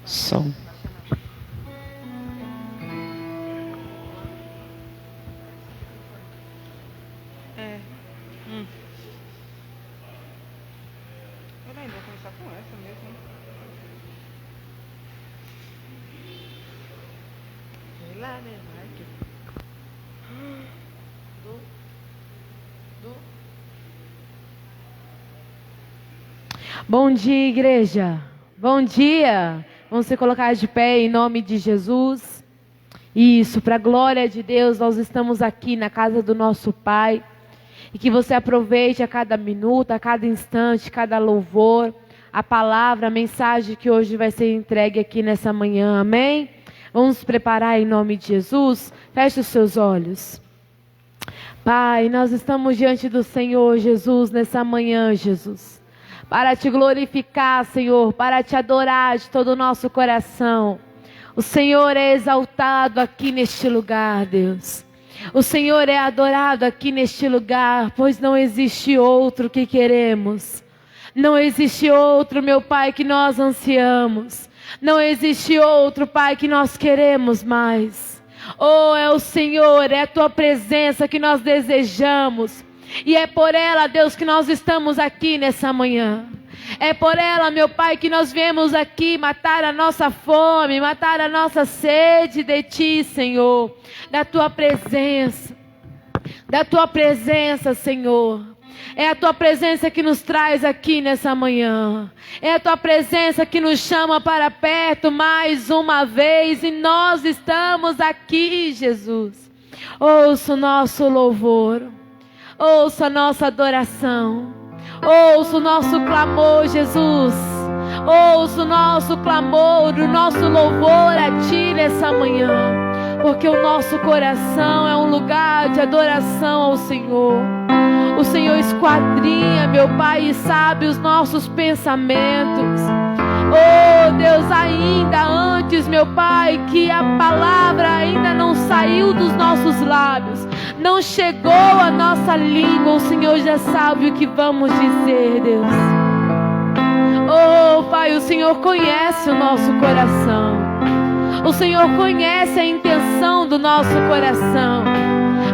Som. Eu ainda vou começar com essa mesmo. Sei lá, né? Vai que... Bom dia, igreja. Bom dia. Vamos se colocar de pé em nome de Jesus. Isso, para a glória de Deus, nós estamos aqui na casa do nosso Pai. E que você aproveite a cada minuto, a cada instante, cada louvor, a palavra, a mensagem que hoje vai ser entregue aqui nessa manhã. Amém? Vamos nos preparar em nome de Jesus. Feche os seus olhos. Pai, nós estamos diante do Senhor Jesus nessa manhã, Jesus. Para te glorificar, Senhor, para te adorar de todo o nosso coração. O Senhor é exaltado aqui neste lugar, Deus. O Senhor é adorado aqui neste lugar, pois não existe outro que queremos. Não existe outro, meu Pai, que nós ansiamos. Não existe outro, Pai, que nós queremos mais. Oh, é o Senhor, é a Tua presença que nós desejamos. E é por ela, Deus, que nós estamos aqui nessa manhã. É por ela, meu Pai, que nós viemos aqui matar a nossa fome, matar a nossa sede de Ti, Senhor. Da Tua presença. Da Tua presença, Senhor. É a Tua presença que nos traz aqui nessa manhã. É a Tua presença que nos chama para perto mais uma vez. E nós estamos aqui, Jesus. Ouça o nosso louvor. Ouça a nossa adoração. Ouça o nosso clamor, Jesus. Ouça o nosso clamor, o nosso louvor a Ti nessa manhã. Porque o nosso coração é um lugar de adoração ao Senhor. O Senhor esquadrinha, meu Pai, e sabe os nossos pensamentos. Oh, Deus, ainda antes, meu Pai, que a palavra ainda não saiu dos nossos lábios, não chegou à nossa língua, o Senhor já sabe o que vamos dizer, Deus. Oh, Pai, o Senhor conhece o nosso coração. O Senhor conhece a intenção do nosso coração.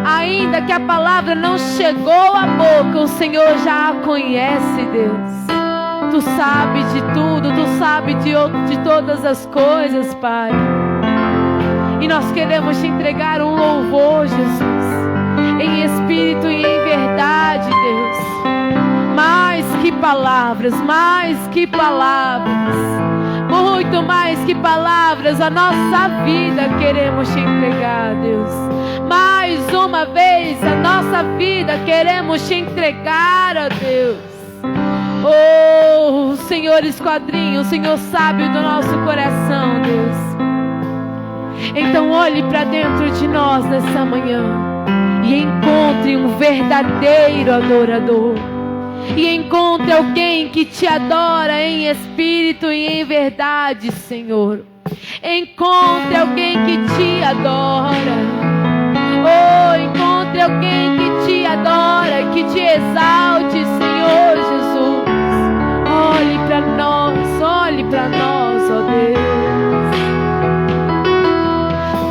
Ainda que a palavra não chegou à boca, o Senhor já a conhece, Deus. Tu sabe de tudo, Tu sabe de todas as coisas, Pai. E nós queremos Te entregar um louvor, Jesus, em espírito e em verdade, Deus. Mais que palavras, muito mais que palavras, a nossa vida queremos Te entregar, Deus. Mais uma vez, a nossa vida queremos Te entregar, ó Deus. Oh, Senhor esquadrinho, o Senhor sabe do nosso coração, Deus. Então olhe para dentro de nós nessa manhã e encontre um verdadeiro adorador. E encontre alguém que Te adora em espírito e em verdade, Senhor. Encontre alguém que Te adora. Oh, encontre alguém que Te adora, que Te exalte, Senhor Jesus. Olhe para nós, ó Deus.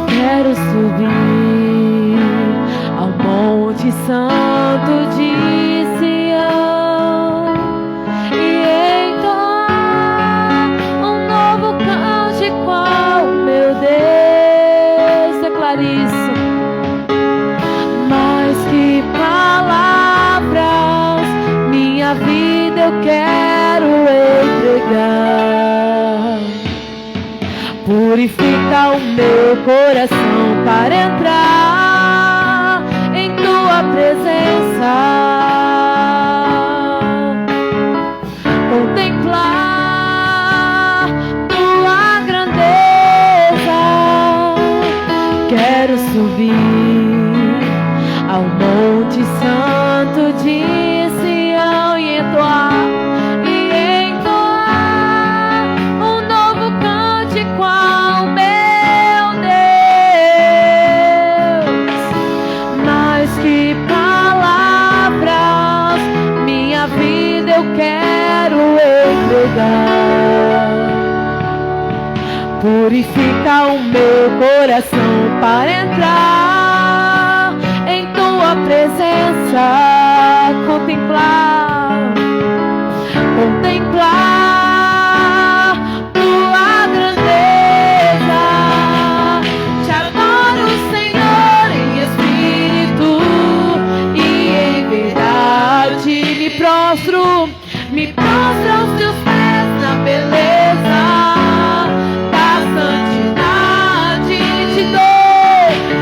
Quero subir ao Monte Santo de Sião e entoar um novo cântico ao meu Deus. Declare isso. Mais que palavras, minha vida eu quero entregar. Purifica o meu coração para entrar em Tua presença. Contemplar Tua grandeza. Quero subir ao Monte Santo de Sião e entoar um novo cântico ao meu Deus. purifica o meu coração para entrar em tua presença, contemplar tua grandeza. Te adoro, Senhor, em espírito e em verdade. Me prostro aos teus pés na beleza da santidade.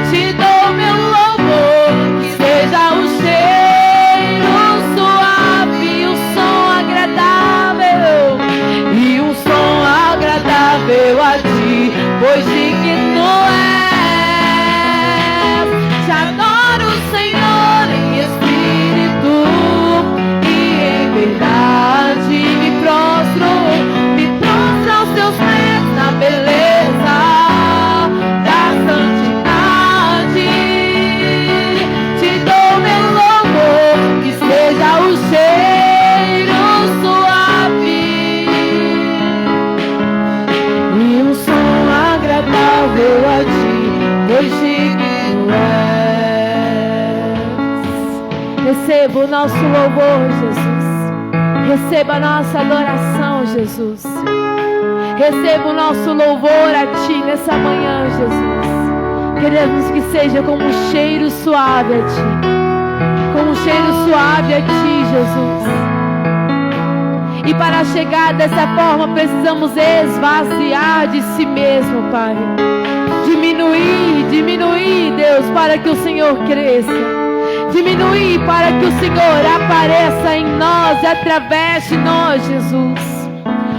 Te dou meu louvor, que seja o cheiro suave, o som agradável, e um som agradável a ti, pois digno és. Te adoro, Senhor, em espírito e em verdade. Me prostro aos teus pés na beleza da santidade. Te dou meu louvor, que seja o cheiro suave e um som agradável a ti, pois digno és. Receba o nosso louvor, Jesus. Receba a nossa adoração, Jesus. Receba o nosso louvor a ti nessa manhã, Jesus. Queremos que seja como um cheiro suave a ti, como um cheiro suave a ti, Jesus. E para chegar dessa forma precisamos esvaziar de si mesmo, Pai. Diminuir, Deus, para que o Senhor cresça. Diminuir para que o Senhor apareça em nós e através de nós, Jesus.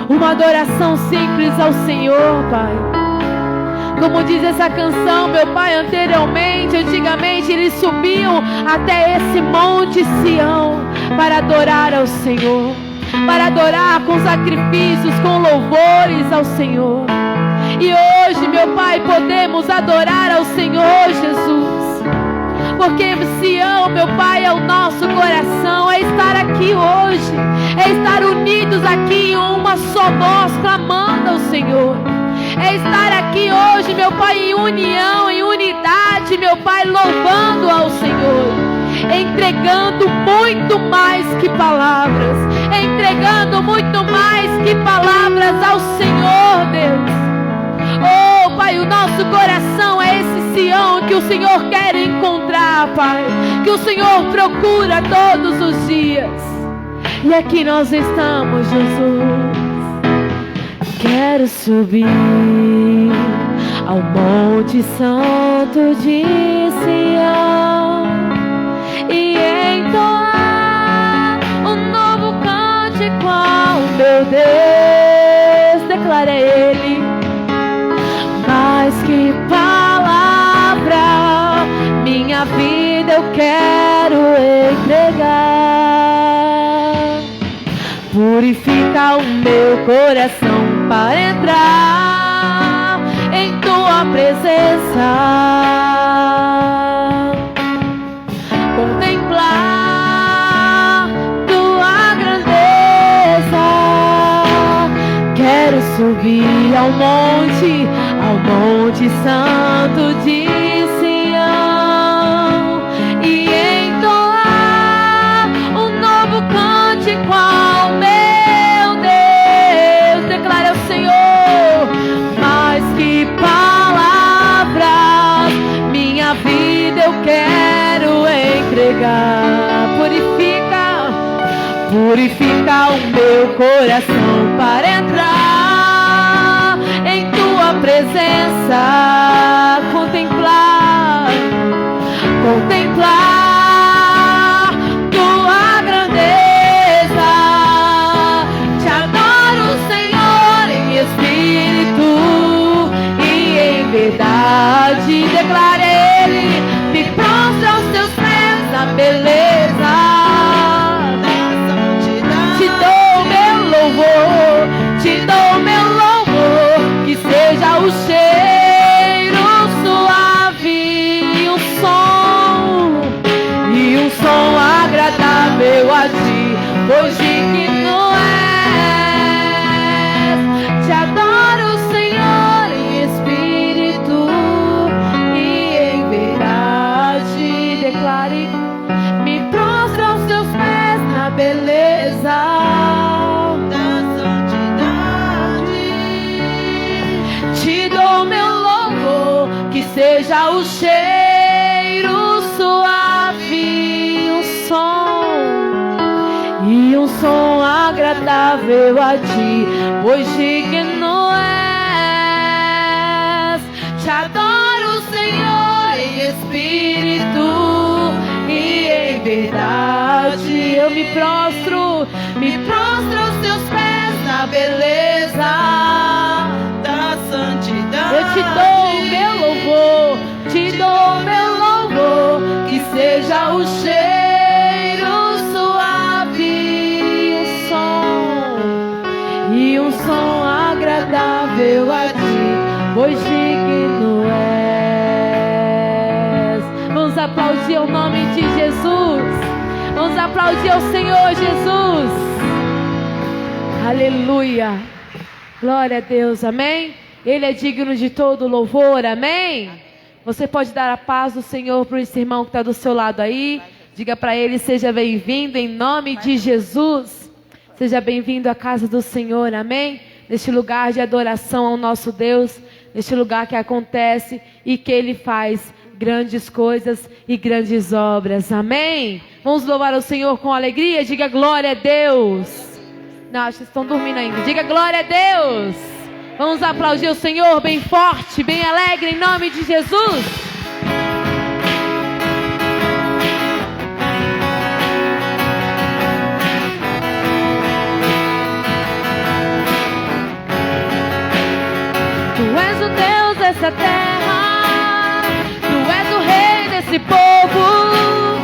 Uma adoração simples ao Senhor, Pai. Como diz essa canção, meu Pai, antigamente eles subiam até esse monte Sião para adorar ao Senhor, para adorar com sacrifícios, com louvores ao Senhor. E hoje, meu Pai, podemos adorar ao Senhor, Jesus. Porque Sião, meu Pai, é o nosso coração, é estar aqui hoje, é estar unidos aqui em uma só voz, clamando ao Senhor. É estar aqui hoje, meu Pai, em união, em unidade, meu Pai, louvando ao Senhor. Entregando muito mais que palavras, entregando muito mais que palavras ao Senhor, Deus. Oh, Pai, o nosso coração é esse Sião que o Senhor quer encontrar, Pai, que o Senhor procura todos os dias. E aqui nós estamos, Jesus. Quero subir ao Monte Santo de Sião e entoar um novo cântico ao meu Deus. Declara Ele. Mais que palavra, minha vida eu quero entregar. Purifica o meu coração para entrar em tua presença. Contemplar tua grandeza. Quero subir ao Monte Santo de Sião e entoar um novo cântico ao meu Deus. Declara ao Senhor. Mais que palavras, minha vida eu quero entregar. Purifica o meu coração para entrar em tua presença. Contemplar tua grandeza. Te adoro, Senhor, em espírito e em verdade. Declara Ele. Me prostro aos teus pés na beleza. Te dou meu louvor, que seja o cheiro suave. seja o cheiro suave, um som agradável a ti, pois digno és. Te adoro, Senhor, em espírito e em verdade. Eu me prostro aos teus pés na beleza da santidade. Eu te dou meu louvor, que seja o cheiro suave, um som agradável a ti, pois digno és. Vamos aplaudir o nome de Jesus. Vamos aplaudir ao Senhor Jesus. Aleluia. Glória a Deus, amém? Ele é digno de todo louvor, amém? Você pode dar a paz do Senhor para esse irmão que está do seu lado aí. Diga para ele, seja bem-vindo em nome de Jesus. Seja bem-vindo à casa do Senhor, amém? Neste lugar de adoração ao nosso Deus, neste lugar que acontece e que Ele faz grandes coisas e grandes obras, amém? Vamos louvar o Senhor com alegria, diga glória a Deus. Não, acho que estão dormindo ainda, diga glória a Deus. Vamos aplaudir o Senhor bem forte, bem alegre, em nome de Jesus. Tu és o Deus dessa terra, Tu és o Rei desse povo,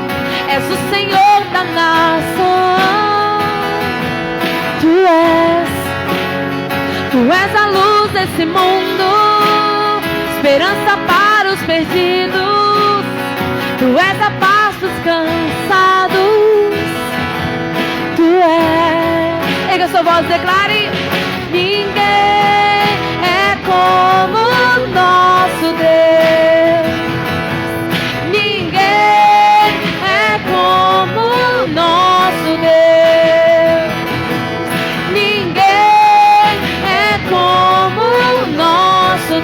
és o Senhor da nação. Tu és a luz desse mundo, esperança para os perdidos. Tu és a paz dos cansados. Tu és. Erga sua voz, declare: ninguém é como o nosso Deus. Ninguém é como o nosso Deus.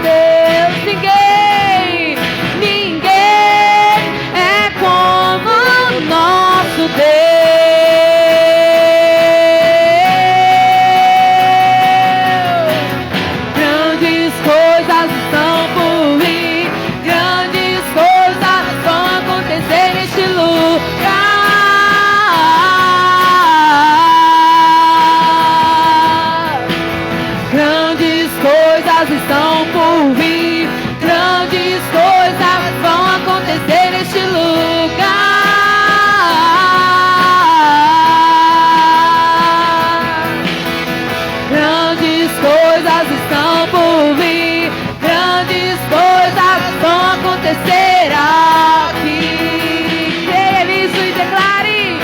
Deus, ninguém é como o nosso Deus. Grandes coisas estão por vir, grandes coisas vão acontecer neste lugar. Grandes coisas estão por vir, grandes coisas vão acontecer neste lugar. Grandes coisas estão por vir, grandes coisas vão acontecer aqui. Creia nisso e declare: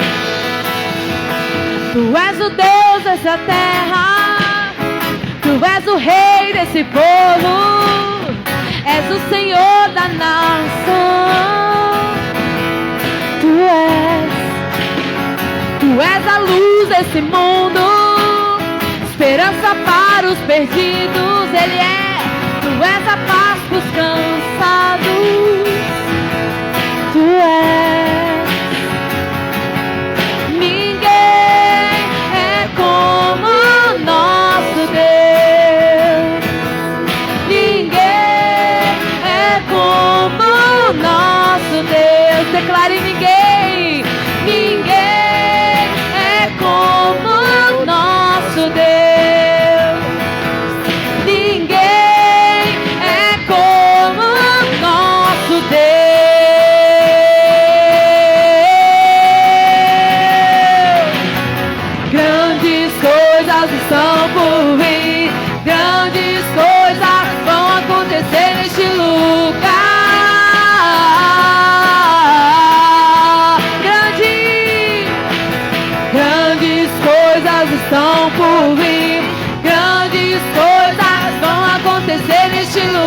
Tu és o Deus dessa terra, Tu és o Rei desse povo, és o Senhor da nação. Tu és a luz desse mundo, esperança para os perdidos. Ele é. Tu és a paz para os cansados. Tu és. Ninguém é como o nosso Deus. Ninguém é como o nosso Deus. Declare: ninguém. Ninguém é como o nosso Deus. Ninguém é como o nosso Deus. Grandes coisas estão por vir, grandes coisas vão acontecer neste lugar. Grandes coisas estão por vir, grandes coisas vão acontecer neste lugar.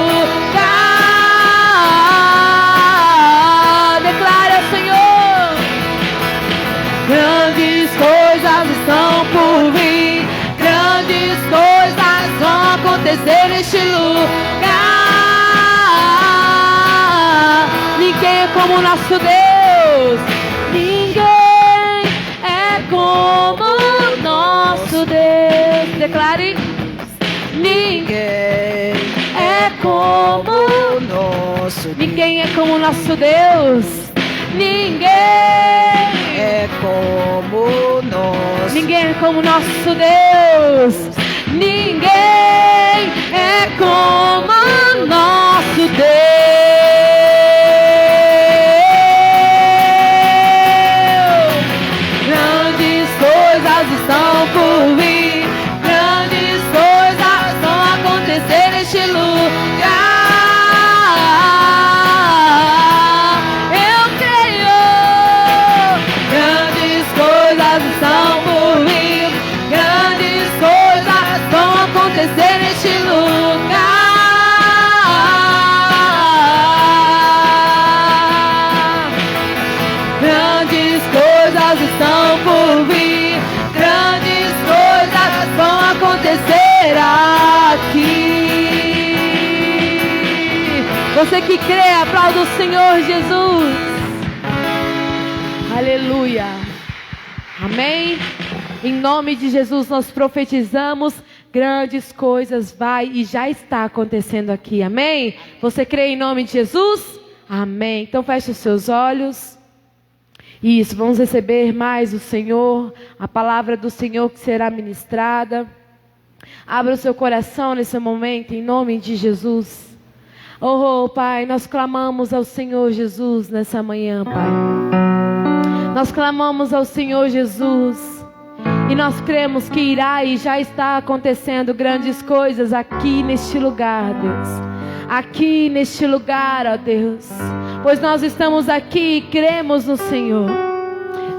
Declare ao Senhor: grandes coisas estão por vir, grandes coisas vão acontecer neste lugar. como o nosso Deus. Ninguém é como o nosso Deus. Declare. Ninguém é como o nosso Deus. Ninguém é como o nosso Deus. Ninguém é como o nosso. Ninguém é como o nosso Deus. Ninguém é como o nosso Deus. Grandes coisas estão por vir. Grandes coisas vão acontecer neste lugar. Eu creio. Grandes coisas estão por vir. Grandes coisas vão acontecer neste lugar. Grandes coisas estão por vir. Grandes coisas vão acontecer aqui. Você que crê, aplauda o Senhor Jesus. Aleluia. Amém. Em nome de Jesus nós profetizamos. Grandes coisas vai e já está acontecendo aqui. Amém. Você crê em nome de Jesus? Amém. Então feche os seus olhos. Isso, vamos receber mais o Senhor, a palavra do Senhor que será ministrada. Abra o seu coração nesse momento, em nome de Jesus. Oh, Pai, nós clamamos ao Senhor Jesus nessa manhã, Pai. Nós clamamos ao Senhor Jesus. E nós cremos que irá e já está acontecendo grandes coisas aqui neste lugar, Deus. Aqui neste lugar, ó Deus. Pois nós estamos aqui e cremos no Senhor.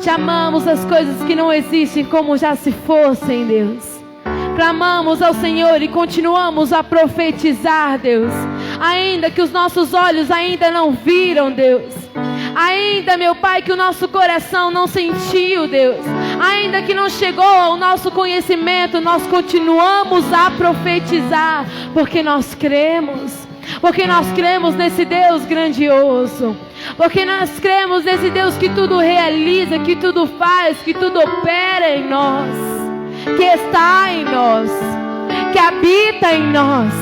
Chamamos as coisas que não existem como já se fossem, Deus. Clamamos ao Senhor e continuamos a profetizar, Deus. Ainda que os nossos olhos ainda não viram, Deus. Ainda, meu Pai, que o nosso coração não sentiu, Deus. Ainda que não chegou ao nosso conhecimento, nós continuamos a profetizar. Porque nós cremos. Porque nós cremos nesse Deus grandioso. Porque nós cremos nesse Deus que tudo realiza, que tudo faz, que tudo opera em nós. Que está em nós. Que habita em nós.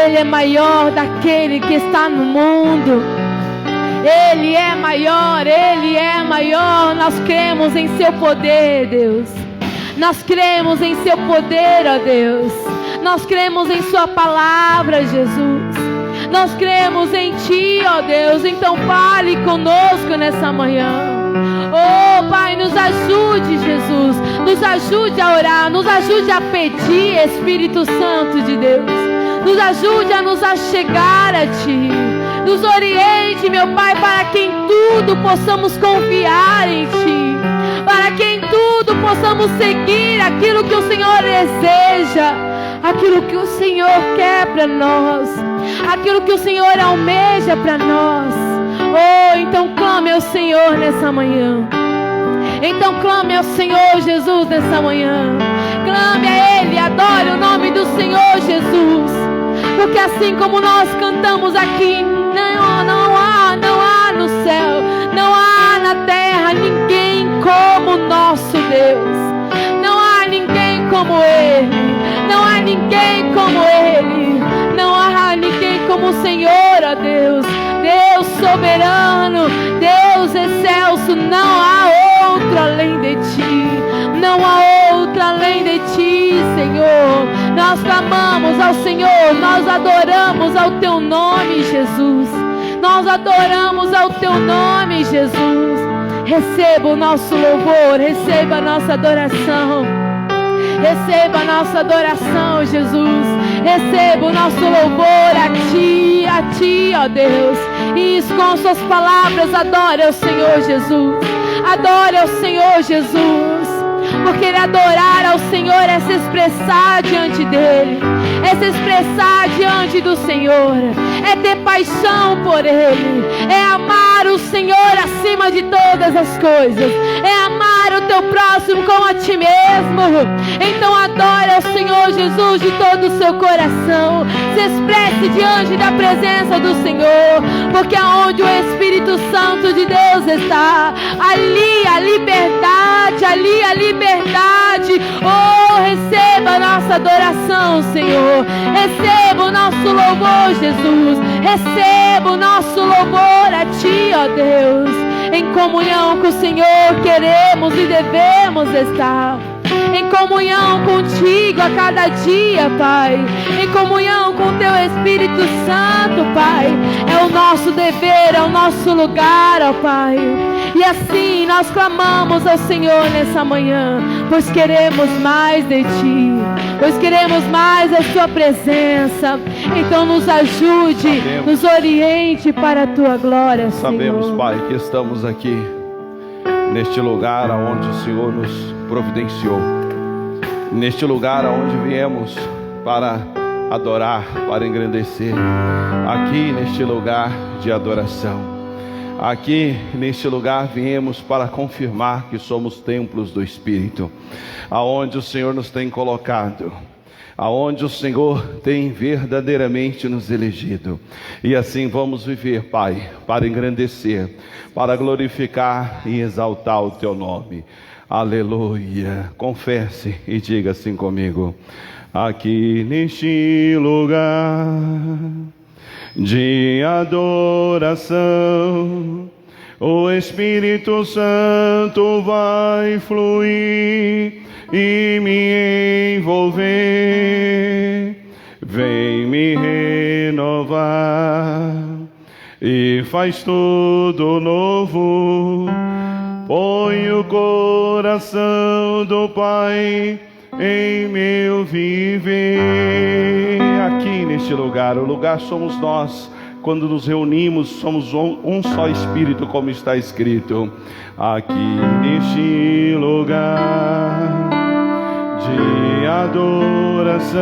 Ele é maior daquele que está no mundo. Ele é maior, Ele é maior. Nós cremos em Seu poder, Deus. Nós cremos em Seu poder, ó Deus. Nós cremos em Sua palavra, Jesus. Nós cremos em Ti, ó Deus. Então fale conosco nessa manhã. Oh Pai, nos ajude, Jesus. Nos ajude a orar. Nos ajude a pedir, Espírito Santo de Deus. Nos ajude a nos achegar a Ti. Nos oriente, meu Pai, para que em tudo possamos confiar em Ti. Para que em tudo possamos seguir aquilo que o Senhor deseja. Aquilo que o Senhor quer para nós. Aquilo que o Senhor almeja para nós. Oh, então clame ao Senhor nessa manhã. Então clame ao Senhor Jesus nessa manhã. Clame a Ele, adore o nome do Senhor Jesus. Porque assim como nós cantamos aqui, não há no céu, não há na terra ninguém como o nosso Deus. Não há ninguém como Ele. Não há ninguém como Ele. Não há ninguém como o Senhor, ó Deus. Deus soberano, Deus excelso. Não há outro além de Ti. Não há outro além de Ti, Senhor. Nós clamamos ao Senhor. Nós adoramos ao Teu nome, Jesus. Nós adoramos ao Teu nome, Jesus. Receba o nosso louvor. Receba a nossa adoração. Receba a nossa adoração, Jesus. Receba o nosso louvor a Ti, ó Deus. Isso com Suas palavras, adore ao Senhor Jesus. Adore ao Senhor Jesus. Porque adorar ao Senhor é se expressar diante dEle. É se expressar diante do Senhor. É ter paixão por Ele. É amar o Senhor acima de todas as coisas. É amar o Teu teu próximo como a ti mesmo. Então adore ao Senhor Jesus de todo o seu coração. Se expresse diante da presença do Senhor, porque aonde o Espírito Santo de Deus está, ali a liberdade, ali a liberdade. Oh, receba a nossa adoração, Senhor. Receba o nosso louvor, Jesus. Receba o nosso louvor a ti, ó Deus. Em comunhão com o Senhor queremos e devemos estar. Em comunhão contigo a cada dia, Pai. Em comunhão com teu Espírito Santo, Pai. É o nosso dever, é o nosso lugar, ó Pai. E assim nós clamamos ao Senhor nessa manhã, pois queremos mais de ti, pois queremos mais a sua presença. Então nos ajude, nos oriente para a tua glória, Senhor. Sabemos, Pai, que estamos aqui neste lugar aonde o Senhor nos providenciou, neste lugar aonde viemos para adorar, para engrandecer, aqui neste lugar de adoração. Aqui neste lugar viemos para confirmar que somos templos do Espírito, aonde o Senhor nos tem colocado, aonde o Senhor tem verdadeiramente nos elegido. E assim vamos viver, Pai, para engrandecer, para glorificar e exaltar o teu nome. Aleluia. Confesse e diga assim comigo: aqui neste lugar de adoração, o Espírito Santo vai fluir e me envolver, vem me renovar e faz tudo novo. Põe o coração do Pai em meu viver. Aqui neste lugar, o lugar somos nós. Quando nos reunimos, somos um só Espírito, como está escrito. Aqui neste lugar de adoração,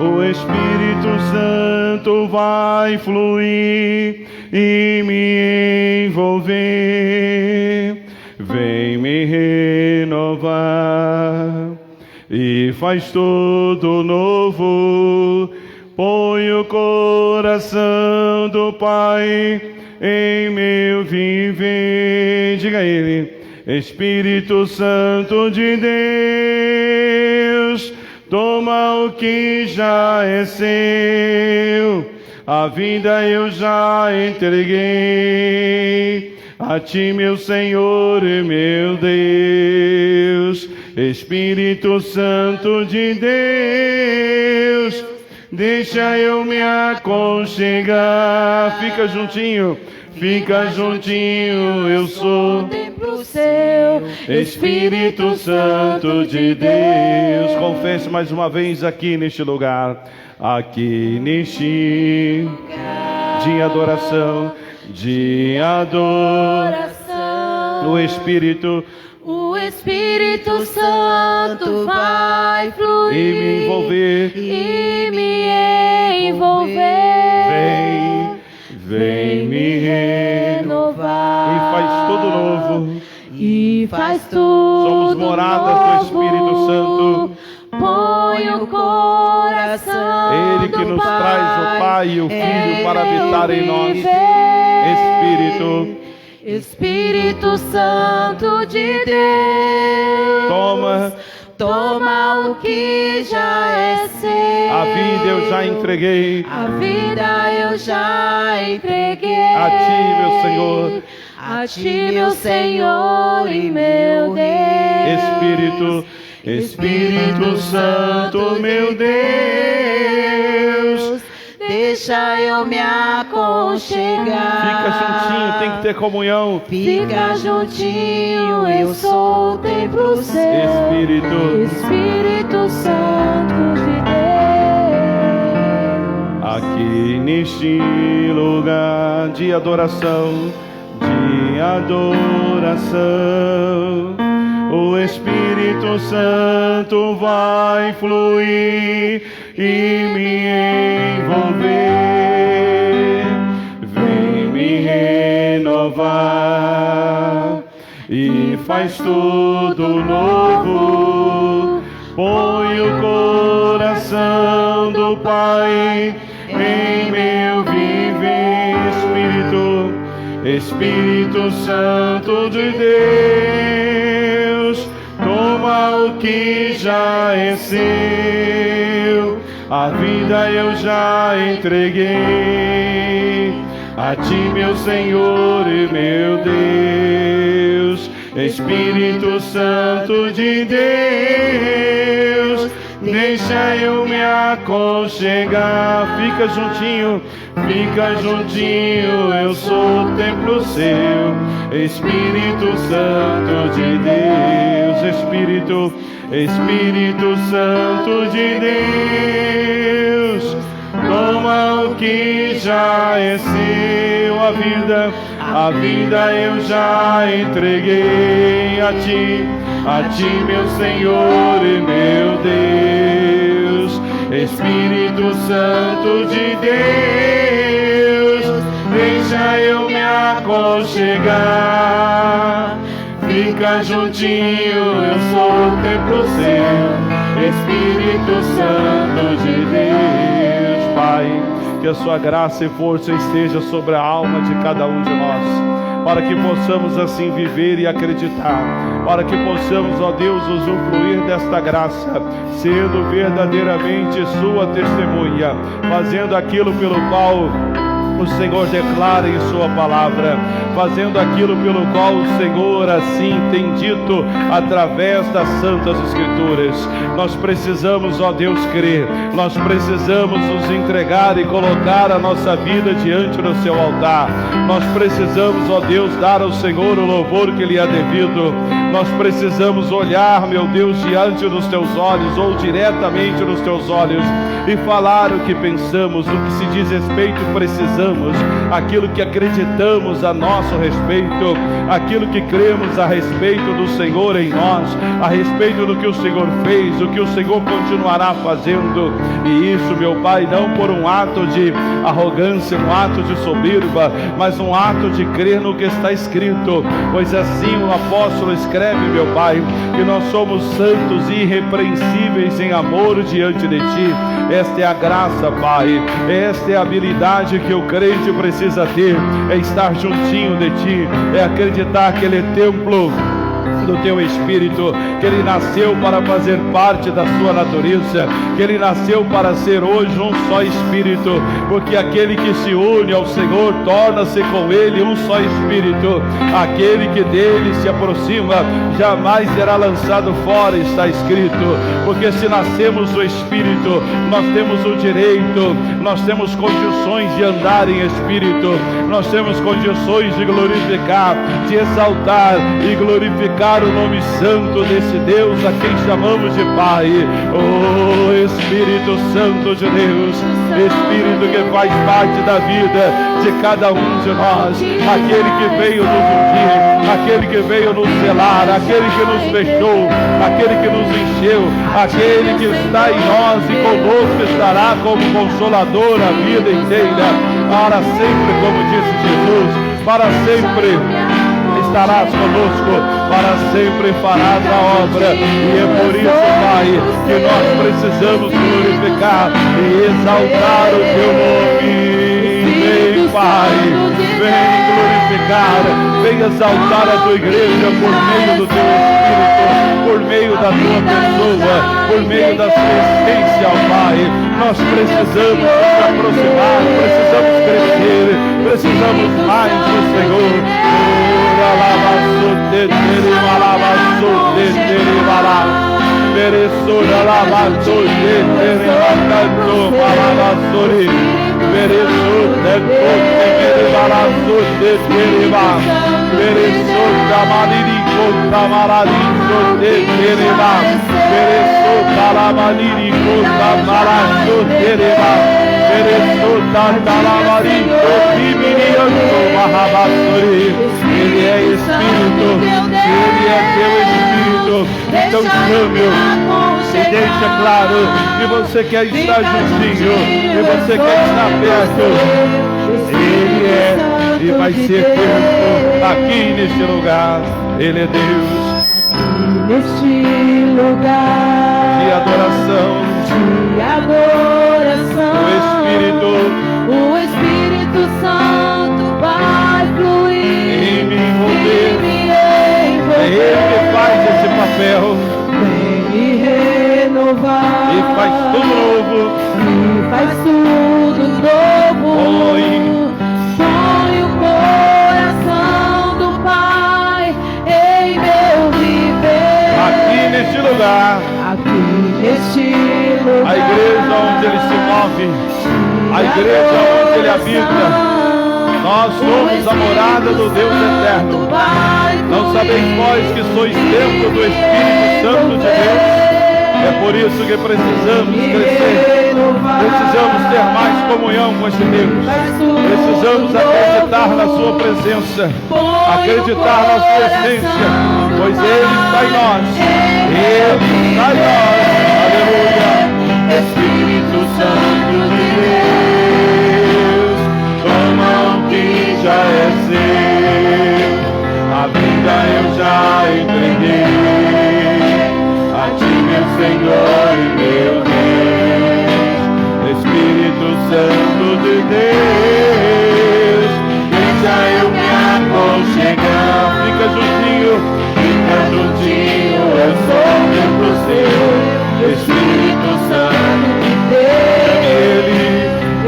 o Espírito Santo vai fluir e me envolver, vem me renovar e faz tudo novo. Põe o coração do Pai em meu viver. Diga a Ele: Espírito Santo de Deus, toma o que já é seu. A vida eu já entreguei a ti, meu Senhor e meu Deus. Espírito Santo de Deus, deixa eu me aconchegar. Fica juntinho, eu sou templo seu, Espírito Santo de Deus. Confesse mais uma vez aqui neste lugar, aqui neste de adoração, o Espírito Santo vai fluir e me envolver, vem me renovar e faz tudo novo. Somos moradas do Espírito Santo. Põe o coração Ele que nos traz o Pai e o Filho para habitar em nós. Espírito Santo de Deus, toma o que já é seu. A vida eu já entreguei, a ti, meu Senhor, a ti, meu Senhor e meu Deus. Espírito Santo, meu Deus, deixa eu me aconchegar. Fica juntinho, tem que ter comunhão. Fica juntinho, eu sou o templo seu. Espírito Santo de Deus. Aqui neste lugar de adoração, o Espírito Santo vai fluir e me envolver, vem me renovar e e faz tudo novo. Põe o coração do Pai em meu viver, Espírito Santo de Deus, toma o que já é seu, a vida eu já entreguei a Ti, meu Senhor e meu Deus. Espírito Santo de Deus, deixa eu me aconchegar. Fica juntinho, eu sou o templo seu. Espírito Santo de Deus, Espírito Santo de Deus, toma o que já é seu, a vida eu já entreguei a Ti, meu Senhor e meu Deus. Espírito Santo de Deus, deixa eu me aconchegar. Fica juntinho, eu sou o templo seu. Espírito Santo de Deus. Pai, que a sua graça e força esteja sobre a alma de cada um de nós, para que possamos assim viver e acreditar, para que possamos, ó Deus, usufruir desta graça, sendo verdadeiramente sua testemunha, fazendo aquilo pelo qual o Senhor declara em sua palavra, fazendo aquilo pelo qual o Senhor assim tem dito através das Santas Escrituras. Nós precisamos, ó Deus, crer, nós precisamos nos entregar e colocar a nossa vida diante do seu altar. Nós precisamos, ó Deus, dar ao Senhor o louvor que lhe é devido. Nós precisamos olhar, meu Deus, diante dos teus olhos ou diretamente nos teus olhos e falar o que pensamos, o que se diz respeito precisamos, aquilo que acreditamos a nosso respeito, aquilo que cremos a respeito do Senhor em nós, a respeito do que o Senhor fez, o que o Senhor continuará fazendo. E isso, meu Pai, não por um ato de arrogância, um ato de soberba, mas um ato de crer no que está escrito, pois assim o apóstolo escreve, meu Pai, que nós somos santos e irrepreensíveis em amor diante de Ti. Esta é a graça, Pai, esta é a habilidade que o crente precisa ter, é estar juntinho de Ti, é acreditar que Ele é templo do Teu Espírito, que Ele nasceu para fazer parte da Sua natureza, que Ele nasceu para ser hoje um só Espírito, porque aquele que se une ao Senhor torna-se com Ele um só Espírito. Aquele que dele se aproxima jamais será lançado fora, está escrito, porque se nascemos do Espírito, nós temos o direito, nós temos condições de andar em Espírito, nós temos condições de glorificar, de exaltar e glorificar o nome santo desse Deus a quem chamamos de Pai. Oh, Espírito Santo de Deus, Espírito que faz parte da vida de cada um de nós, aquele que veio nos ungir, aquele que veio nos selar, aquele que nos fechou, aquele que nos encheu, aquele que está em nós e conosco estará como Consolador a vida inteira, para sempre, como disse Jesus, para sempre estarás conosco, para sempre farás a obra. E é por isso, Pai, que nós precisamos glorificar e exaltar o Teu nome. Vem, Pai, vem glorificar, vem exaltar a Tua igreja por meio do Teu Espírito, por meio da Tua pessoa, por meio da Sua essência, ó Pai. Nós precisamos nos aproximar, precisamos crescer, precisamos mais do Senhor. Ele é Espírito, Ele é Teu Espírito. Então chame-o e deixa claro que você quer estar juntinho, que você quer estar perto. Ele é e vai ser feito aqui neste lugar. Ele é Deus. Neste lugar De adoração, o Espírito Santo vai fluir em me envolver. e me É Ele que faz esse papel vem me renovar e faz tudo novo. Põe o coração do Pai em meu viver. Aqui neste lugar, a igreja onde Ele se move, a igreja onde Ele habita. Nós somos a morada do Deus eterno. Não sabeis vós que sois templo do Espírito Santo de Deus? É por isso que precisamos crescer. Precisamos ter mais comunhão com esse Deus. Precisamos acreditar na sua presença, acreditar na sua essência, pois Ele está em nós. Ele está em nós. Aleluia. Espírito Santo de Deus, toma o que já é seu. A vida eu já entreguei a Ti, meu Senhor e meu Deus. Espírito Santo de Deus, deixa eu me aconchegar. Fica juntinho, eu sou templo seu. Espírito Santo de Deus, Ele,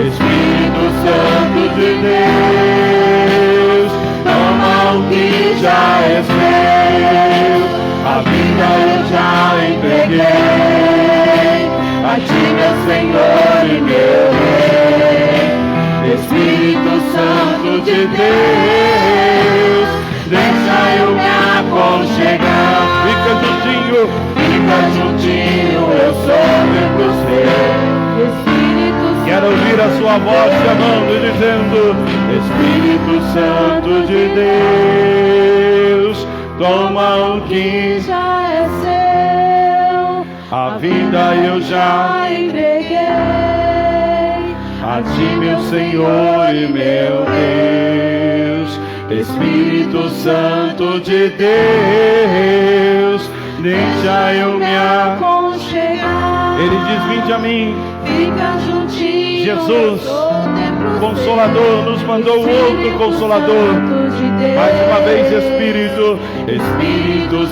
Espírito Santo de Deus, toma o que já é seu. A vida eu já entreguei a Ti, meu Senhor e meu Rei. Espírito Santo de Deus, deixa eu me aconchegar. Fica juntinho, eu sou templo seu. Quero ouvir a sua voz chamando e dizendo: Espírito Santo de Deus, toma o que já é seu. a vida eu já entreguei a Ti, meu Senhor e meu Deus. Espírito Santo de Deus, deixa eu me aconchegar. Ele diz: vinde a mim. Fica juntinho. Jesus, Consolador, nos mandou outro Consolador. Mais uma vez, Espírito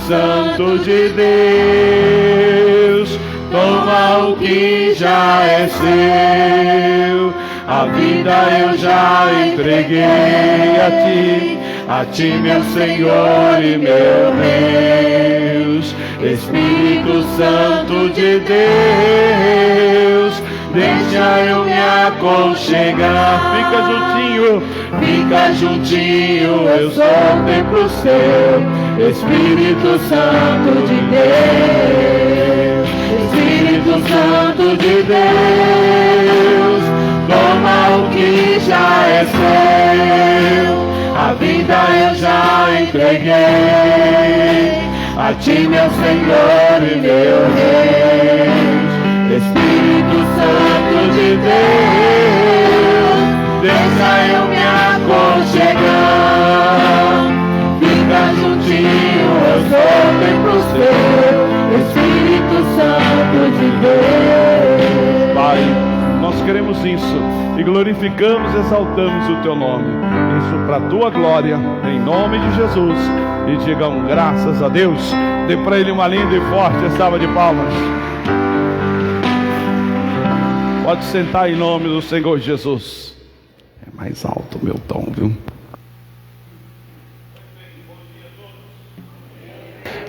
Santo de Deus, toma o que já é seu. A vida eu já entreguei a Ti, meu Senhor e meu Deus. Espírito Santo de Deus, deixa eu me aconchegar. Fica juntinho, eu sou templo seu. Espírito Santo de Deus, Espírito Santo de Deus, toma o que já é seu. A vida eu já entreguei a Ti, meu Senhor e meu Rei. Espírito Santo de Deus, deixa eu me aconchegar. Fica juntinho, eu sou templo seu. Espírito Santo de Deus. Pai, nós queremos isso e glorificamos e exaltamos o Teu nome. Isso para a Tua glória, em nome de Jesus. E digam graças a Deus. Dê para Ele uma linda e forte salva de palmas. Pode sentar em nome do Senhor Jesus. É mais alto o meu tom, viu?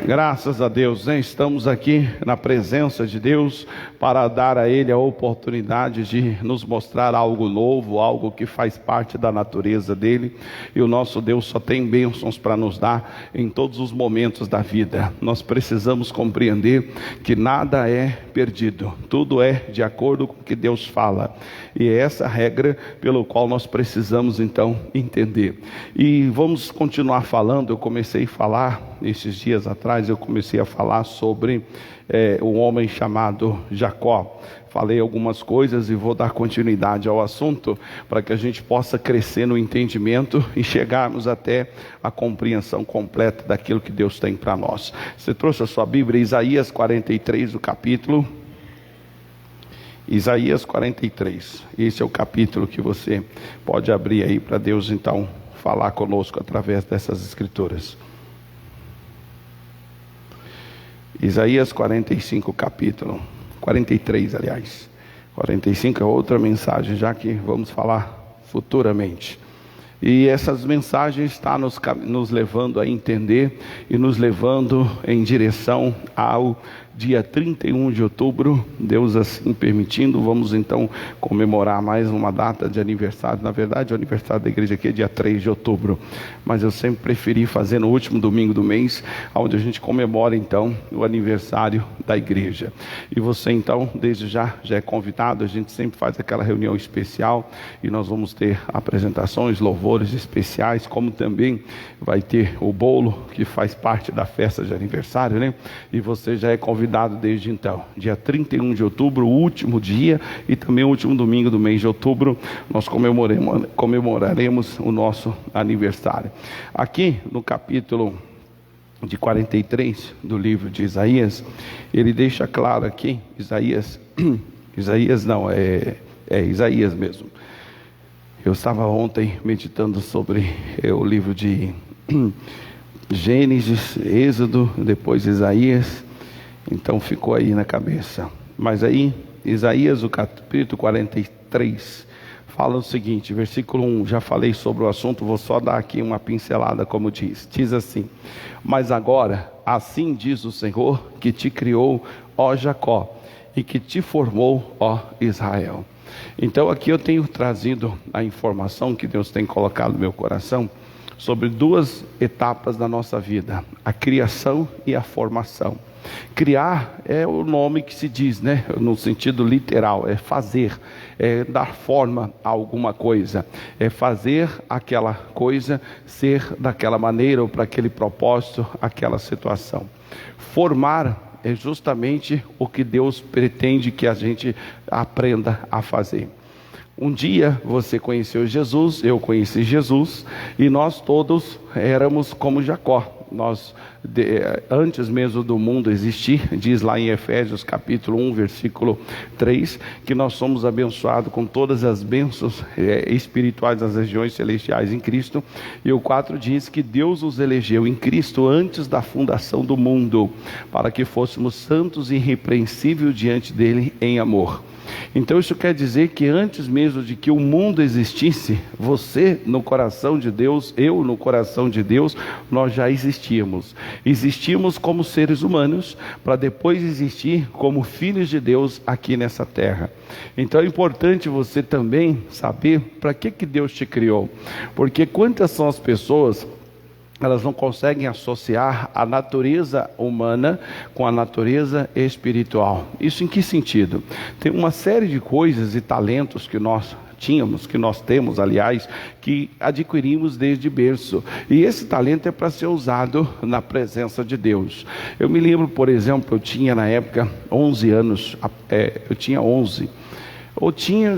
Graças a Deus, né? Estamos aqui na presença de Deus para dar a Ele a oportunidade de nos mostrar algo novo, algo que faz parte da natureza dEle. E o nosso Deus só tem bênçãos para nos dar em todos os momentos da vida. Nós precisamos compreender que nada é perdido, tudo é de acordo com o que Deus fala. E é essa regra pelo qual nós precisamos então entender. E vamos continuar falando. Eu comecei a falar esses dias atrás atrás eu comecei a falar sobre um homem chamado Jacó. Falei algumas coisas e vou dar continuidade ao assunto para que a gente possa crescer no entendimento e chegarmos até a compreensão completa daquilo que Deus tem para nós. Você trouxe a sua Bíblia, Isaías 43, o capítulo. Isaías 43, esse é o capítulo que você pode abrir aí para Deus então falar conosco através dessas escrituras. Isaías 45, capítulo 43, aliás. 45 é outra mensagem, já que vamos falar futuramente. E essas mensagens estão nos levando a entender e nos levando em direção ao dia 31 de outubro, Deus assim permitindo. Vamos então comemorar mais uma data de aniversário. Na verdade, o aniversário da igreja aqui é dia 3 de outubro, mas eu sempre preferi fazer no último domingo do mês, onde a gente comemora então o aniversário da igreja. E você então, desde já é convidado. A gente sempre faz aquela reunião especial e nós vamos ter apresentações, louvores especiais, como também vai ter o bolo que faz parte da festa de aniversário, né? E você já é convidado desde então. Dia 31 de outubro, o último dia e também o último domingo do mês de outubro, nós comemoraremos o nosso aniversário. Aqui no capítulo de 43 do livro de Isaías, ele deixa claro aqui, Isaías mesmo. Eu estava ontem meditando sobre o livro de Gênesis, Êxodo, depois Isaías, então ficou aí na cabeça. Mas aí, Isaías, o capítulo 43, fala o seguinte, versículo 1, já falei sobre o assunto, vou só dar aqui uma pincelada como diz assim: mas agora, assim diz o Senhor, que te criou, ó Jacó, e que te formou, ó Israel. Então aqui eu tenho trazido a informação que Deus tem colocado no meu coração, sobre duas etapas da nossa vida, a criação e a formação. Criar é o nome que se diz, né? No sentido literal, é fazer, é dar forma a alguma coisa, é fazer aquela coisa ser daquela maneira ou para aquele propósito, aquela situação. Formar é justamente o que Deus pretende que a gente aprenda a fazer. Um dia você conheceu Jesus, eu conheci Jesus, e nós todos éramos como Jacó. Nós, antes mesmo do mundo existir, diz lá em Efésios capítulo 1, versículo 3, que nós somos abençoados com todas as bênçãos espirituais das regiões celestiais em Cristo. E o 4 diz que Deus os elegeu em Cristo antes da fundação do mundo, para que fôssemos santos e irrepreensíveis diante dele em amor. Então isso quer dizer que antes mesmo de que o mundo existisse, você no coração de Deus, eu no coração de Deus, nós já existíamos. Existíamos como seres humanos, para depois existir como filhos de Deus aqui nessa terra. Então é importante você também saber para que Deus te criou. Porque quantas são as pessoas, elas não conseguem associar a natureza humana com a natureza espiritual. Isso em que sentido? Tem uma série de coisas e talentos que nós tínhamos, que nós temos, aliás, que adquirimos desde berço. E esse talento é para ser usado na presença de Deus. Eu me lembro, por exemplo, eu tinha na época 11 anos,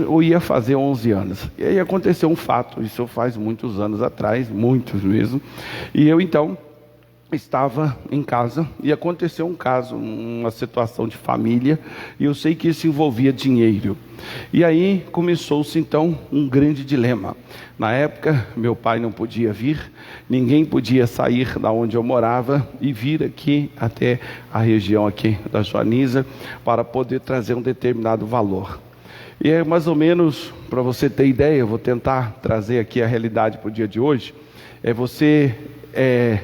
ou ia fazer 11 anos. E aí aconteceu um fato, isso faz muitos anos atrás, muitos mesmo. E eu então estava em casa e aconteceu um caso, uma situação de família, e eu sei que isso envolvia dinheiro. E aí começou-se então um grande dilema. Na época meu pai não podia vir, ninguém podia sair da onde eu morava e vir aqui até a região aqui da Joaniza para poder trazer um determinado valor. E é mais ou menos, para você ter ideia, eu vou tentar trazer aqui a realidade para o dia de hoje, é você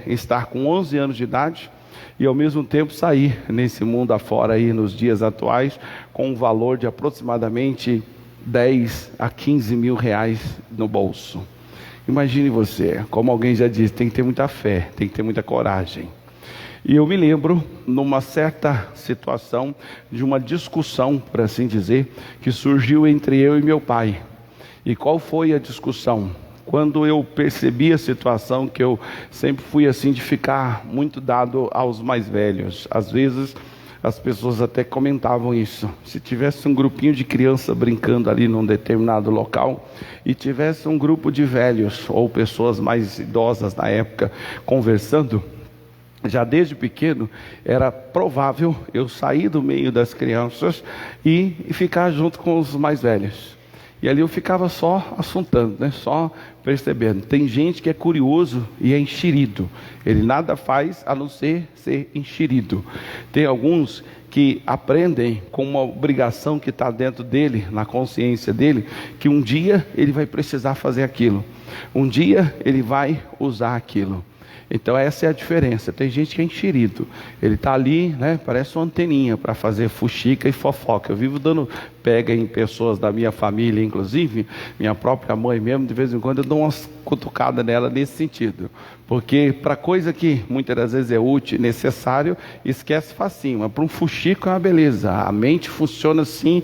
estar com 11 anos de idade e ao mesmo tempo sair nesse mundo afora aí nos dias atuais com um valor de aproximadamente 10 a 15 mil reais no bolso. Imagine você, como alguém já disse, tem que ter muita fé, tem que ter muita coragem. E eu me lembro, numa certa situação, de uma discussão, por assim dizer, que surgiu entre eu e meu pai. E qual foi a discussão? quando eu percebi a situação, que eu sempre fui assim de ficar muito dado aos mais velhos. Às vezes as pessoas até comentavam isso. Se tivesse um grupinho de criança brincando ali num determinado local e tivesse um grupo de velhos ou pessoas mais idosas na época conversando, já desde pequeno era provável eu sair do meio das crianças e ficar junto com os mais velhos. E ali eu ficava só assuntando, né? Só percebendo. Tem gente que é curioso e é enxerido. Ele nada faz a não ser enxerido. Tem alguns que aprendem com uma obrigação que está dentro dele, na consciência dele, que um dia ele vai precisar fazer aquilo. Um dia ele vai usar aquilo. Então essa é a diferença. Tem gente que é enxerido, ele está ali, né, parece uma anteninha para fazer fuxica e fofoca. Eu vivo dando pega em pessoas da minha família, inclusive minha própria mãe mesmo, de vez em quando eu dou umas cutucadas nela nesse sentido, porque para coisa que muitas das vezes é útil e necessário, esquece facinho, mas para um fuxico é uma beleza. A mente funciona assim,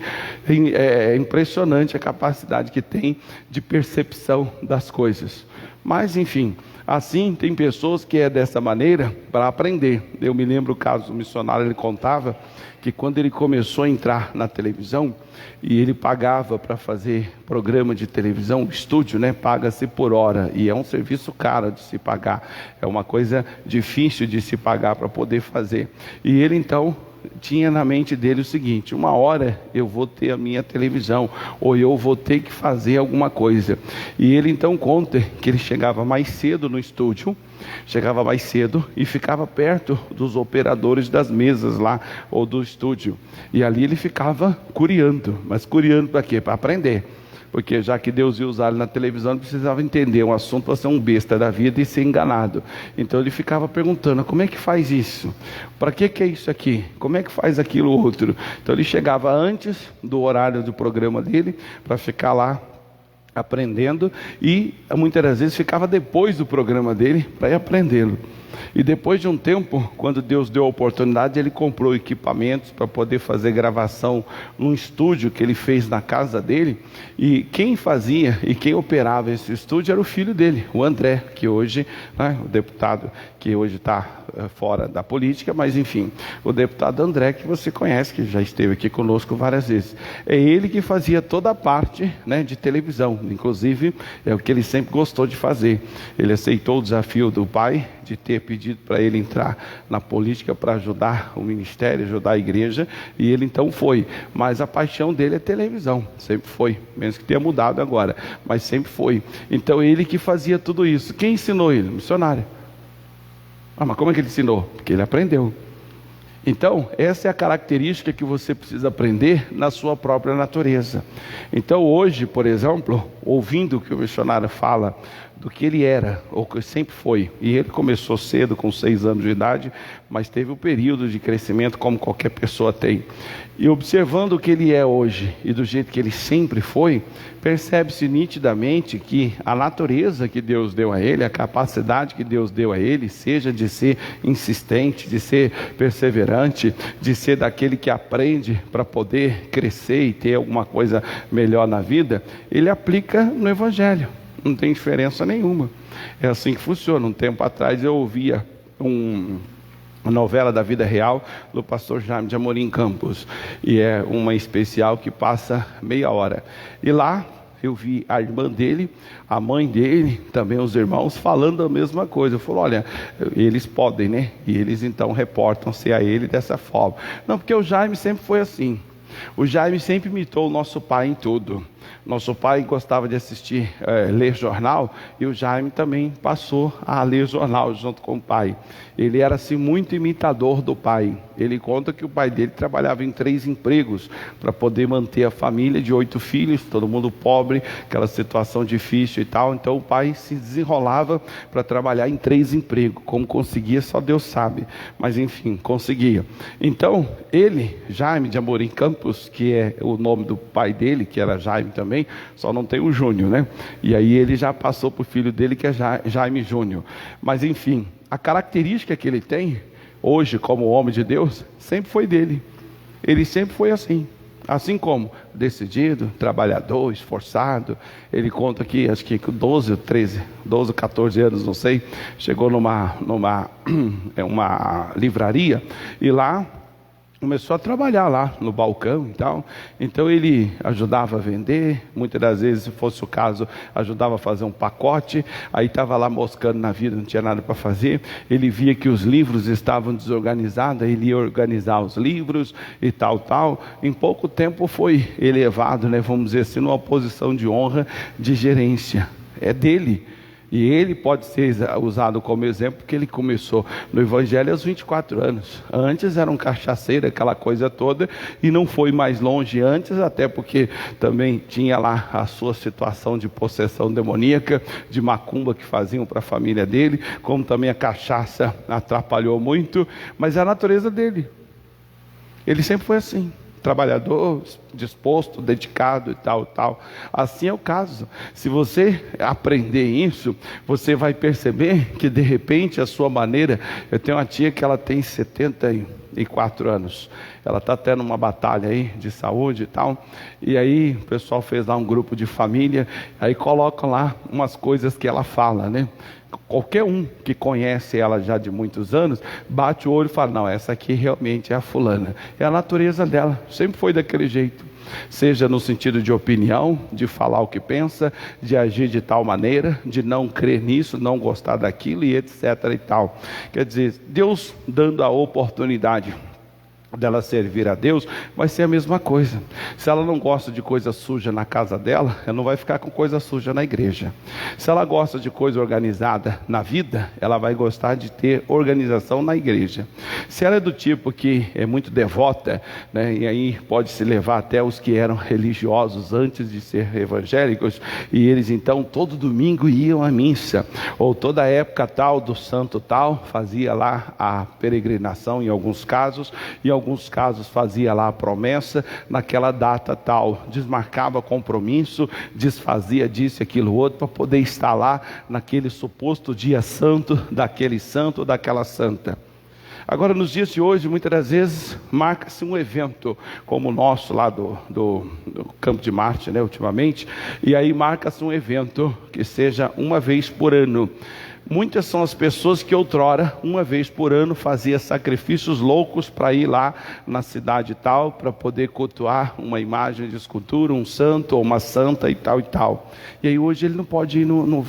é impressionante a capacidade que tem de percepção das coisas. Mas enfim, assim, tem pessoas que é dessa maneira para aprender. Eu me lembro o caso do missionário, ele contava que quando ele começou a entrar na televisão, e ele pagava para fazer programa de televisão, estúdio, né? Paga-se por hora, e é um serviço caro de se pagar, é uma coisa difícil de se pagar para poder fazer. E ele então tinha na mente dele o seguinte: uma hora eu vou ter a minha televisão, ou eu vou ter que fazer alguma coisa. E ele então conta que ele chegava mais cedo no estúdio, chegava mais cedo e ficava perto dos operadores das mesas lá, ou do estúdio, e ali ele ficava curiando. Mas curiando para quê? Para aprender. Porque já que Deus ia usar ele na televisão, ele precisava entender um assunto para ser um besta da vida e ser enganado. Então ele ficava perguntando: como é que faz isso? Para que é isso aqui? Como é que faz aquilo outro? Então ele chegava antes do horário do programa dele, para ficar lá aprendendo, e muitas das vezes ficava depois do programa dele para ir aprendê-lo. E depois de um tempo, quando Deus deu a oportunidade, ele comprou equipamentos para poder fazer gravação num estúdio que ele fez na casa dele. E quem fazia e quem operava esse estúdio era o filho dele, o André, que hoje, né, o deputado que hoje está fora da política, mas enfim, o deputado André, que você conhece, que já esteve aqui conosco várias vezes. É ele que fazia toda a parte, né, de televisão, inclusive é o que ele sempre gostou de fazer. Ele aceitou o desafio do pai de ter pedido para ele entrar na política para ajudar o ministério, ajudar a igreja, e ele então foi. Mas a paixão dele é televisão, sempre foi, menos que tenha mudado agora, mas sempre foi. Então ele que fazia tudo isso. Quem ensinou ele? Missionário. Mas como é que ele ensinou? Porque ele aprendeu. Então, essa é a característica que você precisa aprender na sua própria natureza. Então hoje, por exemplo, ouvindo o que o missionário fala do que ele era, ou que sempre foi, e ele começou cedo, com 6 anos de idade, mas teve um período de crescimento como qualquer pessoa tem, e observando o que ele é hoje, e do jeito que ele sempre foi, percebe-se nitidamente que a natureza que Deus deu a ele, a capacidade que Deus deu a ele, seja de ser insistente, de ser perseverante, de ser daquele que aprende para poder crescer e ter alguma coisa melhor na vida, ele aplica no Evangelho. Não tem diferença nenhuma. É assim que funciona. Um tempo atrás eu ouvia uma novela da vida real do pastor Jaime de Amorim Campos, e é uma especial que passa meia hora, e lá eu vi a irmã dele, a mãe dele, também os irmãos falando a mesma coisa. Eu falo: olha, eles podem, né? E eles então reportam-se a ele dessa forma. Não, porque o Jaime sempre foi assim. O Jaime sempre imitou o nosso pai em tudo. Nosso pai gostava de assistir, ler jornal, e o Jaime também passou a ler jornal junto com o pai. Ele era assim muito imitador do pai. Ele conta que o pai dele trabalhava em 3 empregos para poder manter a família de 8 filhos, todo mundo pobre, aquela situação difícil e tal. Então o pai se desenrolava para trabalhar em 3 empregos. Como conseguia, só Deus sabe, mas enfim, conseguia. Então ele, Jaime de Amorim Campos, que é o nome do pai dele, que era Jaime também, só não tem o Júnior, né? E aí ele já passou para o filho dele, que é Jaime Júnior. Mas enfim, a característica que ele tem hoje como homem de Deus sempre foi dele. Ele sempre foi assim. Assim como decidido, trabalhador, esforçado. Ele conta aqui, acho que com 12, 14 anos, não sei, chegou numa uma livraria e lá começou a trabalhar lá no balcão e tal. Então ele ajudava a vender, muitas das vezes, se fosse o caso, ajudava a fazer um pacote. Aí estava lá moscando na vida, não tinha nada para fazer. Ele via que os livros estavam desorganizados, ele ia organizar os livros e tal. Em pouco tempo foi elevado, né, vamos dizer assim, numa posição de honra de gerência. É dele. E ele pode ser usado como exemplo, porque ele começou no Evangelho aos 24 anos. Antes era um cachaceiro, aquela coisa toda, e não foi mais longe antes, até porque também tinha lá a sua situação de possessão demoníaca, de macumba que faziam para a família dele, como também a cachaça atrapalhou muito, mas é a natureza dele. Ele sempre foi assim. Trabalhador, disposto, dedicado e tal. Assim é o caso. Se você aprender isso, você vai perceber que de repente a sua maneira... Eu tenho uma tia que ela tem 74 anos. Ela está tendo uma batalha aí de saúde e tal. E aí o pessoal fez lá um grupo de família. Aí colocam lá umas coisas que ela fala, né? Qualquer um que conhece ela já de muitos anos, bate o olho e fala, não, essa aqui realmente é a fulana. É a natureza dela, sempre foi daquele jeito. Seja no sentido de opinião, de falar o que pensa, de agir de tal maneira, de não crer nisso, não gostar daquilo e etc e tal. Quer dizer, Deus dando a oportunidade dela servir a Deus, vai ser a mesma coisa. Se ela não gosta de coisa suja na casa dela, ela não vai ficar com coisa suja na igreja. Se ela gosta de coisa organizada na vida, ela vai gostar de ter organização na igreja. Se ela é do tipo que é muito devota, né, e aí pode se levar até os que eram religiosos antes de ser evangélicos, e eles então todo domingo iam à missa, ou toda época tal do santo tal, fazia lá a peregrinação em alguns casos, e alguns casos fazia lá a promessa naquela data tal, desmarcava compromisso, desfazia disso e aquilo outro, para poder estar lá naquele suposto dia santo, daquela santa. Agora, nos dias de hoje, muitas das vezes, marca-se um evento, como o nosso lá do Campo de Marte, né, ultimamente, e aí marca-se um evento que seja uma vez por ano. Muitas são as pessoas que outrora, uma vez por ano, fazia sacrifícios loucos para ir lá na cidade tal, para poder cultuar uma imagem de escultura, um santo ou uma santa e tal. E aí hoje ele não pode ir no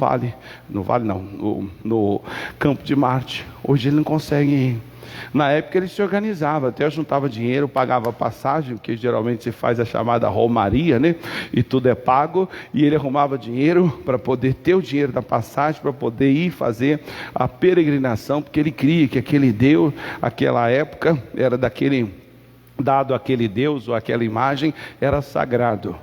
Campo de Marte. Hoje ele não consegue ir. Na época ele se organizava, até juntava dinheiro, pagava passagem, que geralmente se faz a chamada romaria, né? E tudo é pago, e ele arrumava dinheiro para poder ter o dinheiro da passagem, para poder ir fazer a peregrinação, porque ele cria que aquele Deus, aquela época, era dado aquele Deus ou aquela imagem, era sagrado.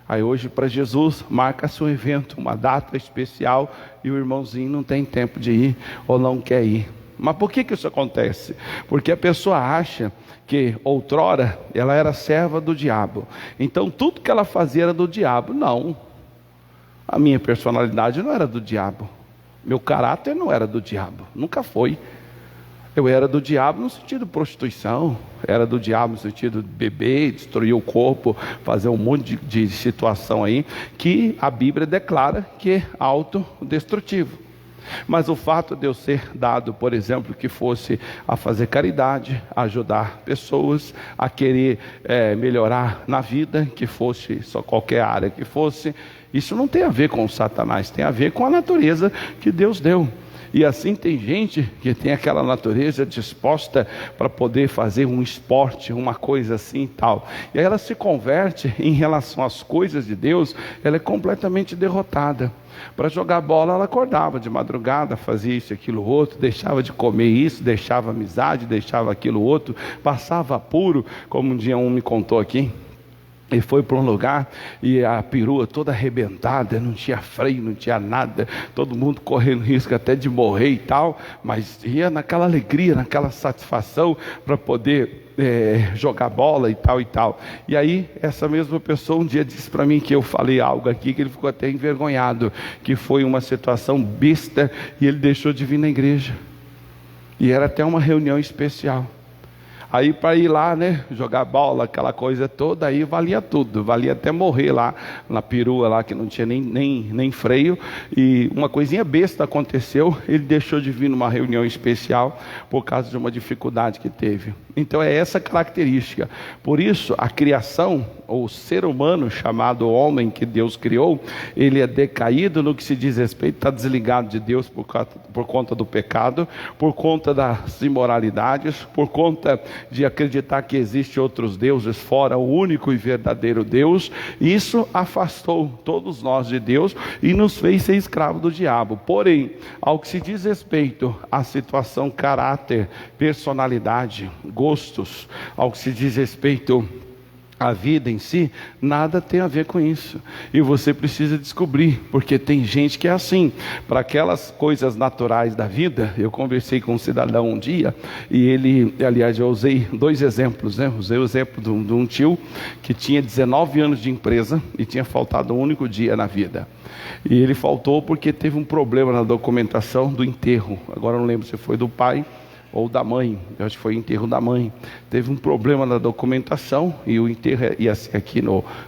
Aí hoje para Jesus marca-se um evento, uma data especial, e o irmãozinho não tem tempo de ir ou não quer ir. Mas por que isso acontece? Porque a pessoa acha que outrora ela era serva do diabo. Então tudo que ela fazia era do diabo. Não. A minha personalidade não era do diabo. Meu caráter não era do diabo. Nunca foi. Eu era do diabo no sentido de prostituição. Era do diabo no sentido de beber, destruir o corpo, fazer um monte de situação aí, que a Bíblia declara que é autodestrutivo. Mas o fato de eu ser dado, por exemplo, que fosse a fazer caridade, a ajudar pessoas, a querer melhorar na vida, que fosse só qualquer área que fosse, isso não tem a ver com Satanás, tem a ver com a natureza que Deus deu. E assim tem gente que tem aquela natureza disposta para poder fazer um esporte, uma coisa assim e tal. E aí ela se converte em relação às coisas de Deus, ela é completamente derrotada. Para jogar bola ela acordava de madrugada, fazia isso, aquilo, outro, deixava de comer isso, deixava amizade, deixava aquilo, outro, passava apuro, como um dia um me contou aqui. Ele foi para um lugar e a perua toda arrebentada, não tinha freio, não tinha nada, todo mundo correndo risco até de morrer e tal, mas ia naquela alegria, naquela satisfação para poder jogar bola e tal. E aí essa mesma pessoa um dia disse para mim que eu falei algo aqui que ele ficou até envergonhado, que foi uma situação besta e ele deixou de vir na igreja. E era até uma reunião especial. Aí para ir lá, né, jogar bola, aquela coisa toda, aí valia tudo, valia até morrer lá na perua lá, que não tinha nem freio. E uma coisinha besta aconteceu, ele deixou de vir numa reunião especial por causa de uma dificuldade que teve. Então é essa característica. Por isso a criação, ou o ser humano chamado homem que Deus criou, ele é decaído no que se diz respeito, está desligado de Deus por conta do pecado, por conta das imoralidades, por conta de acreditar que existem outros deuses fora o único e verdadeiro Deus. Isso afastou todos nós de Deus e nos fez ser escravo do diabo. Porém, ao que se diz respeito à situação caráter, personalidade, gostos, ao que se diz respeito à vida em si, nada tem a ver com isso. E você precisa descobrir, porque tem gente que é assim. Para aquelas coisas naturais da vida, eu conversei com um cidadão um dia, e ele, aliás, eu usei 2 exemplos, né? Usei o exemplo de um tio que tinha 19 anos de empresa e tinha faltado um único dia na vida. E ele faltou porque teve um problema na documentação do enterro. Agora eu não lembro se foi do pai ou da mãe, eu acho que foi o enterro da mãe. Teve um problema na documentação e o enterro ia ser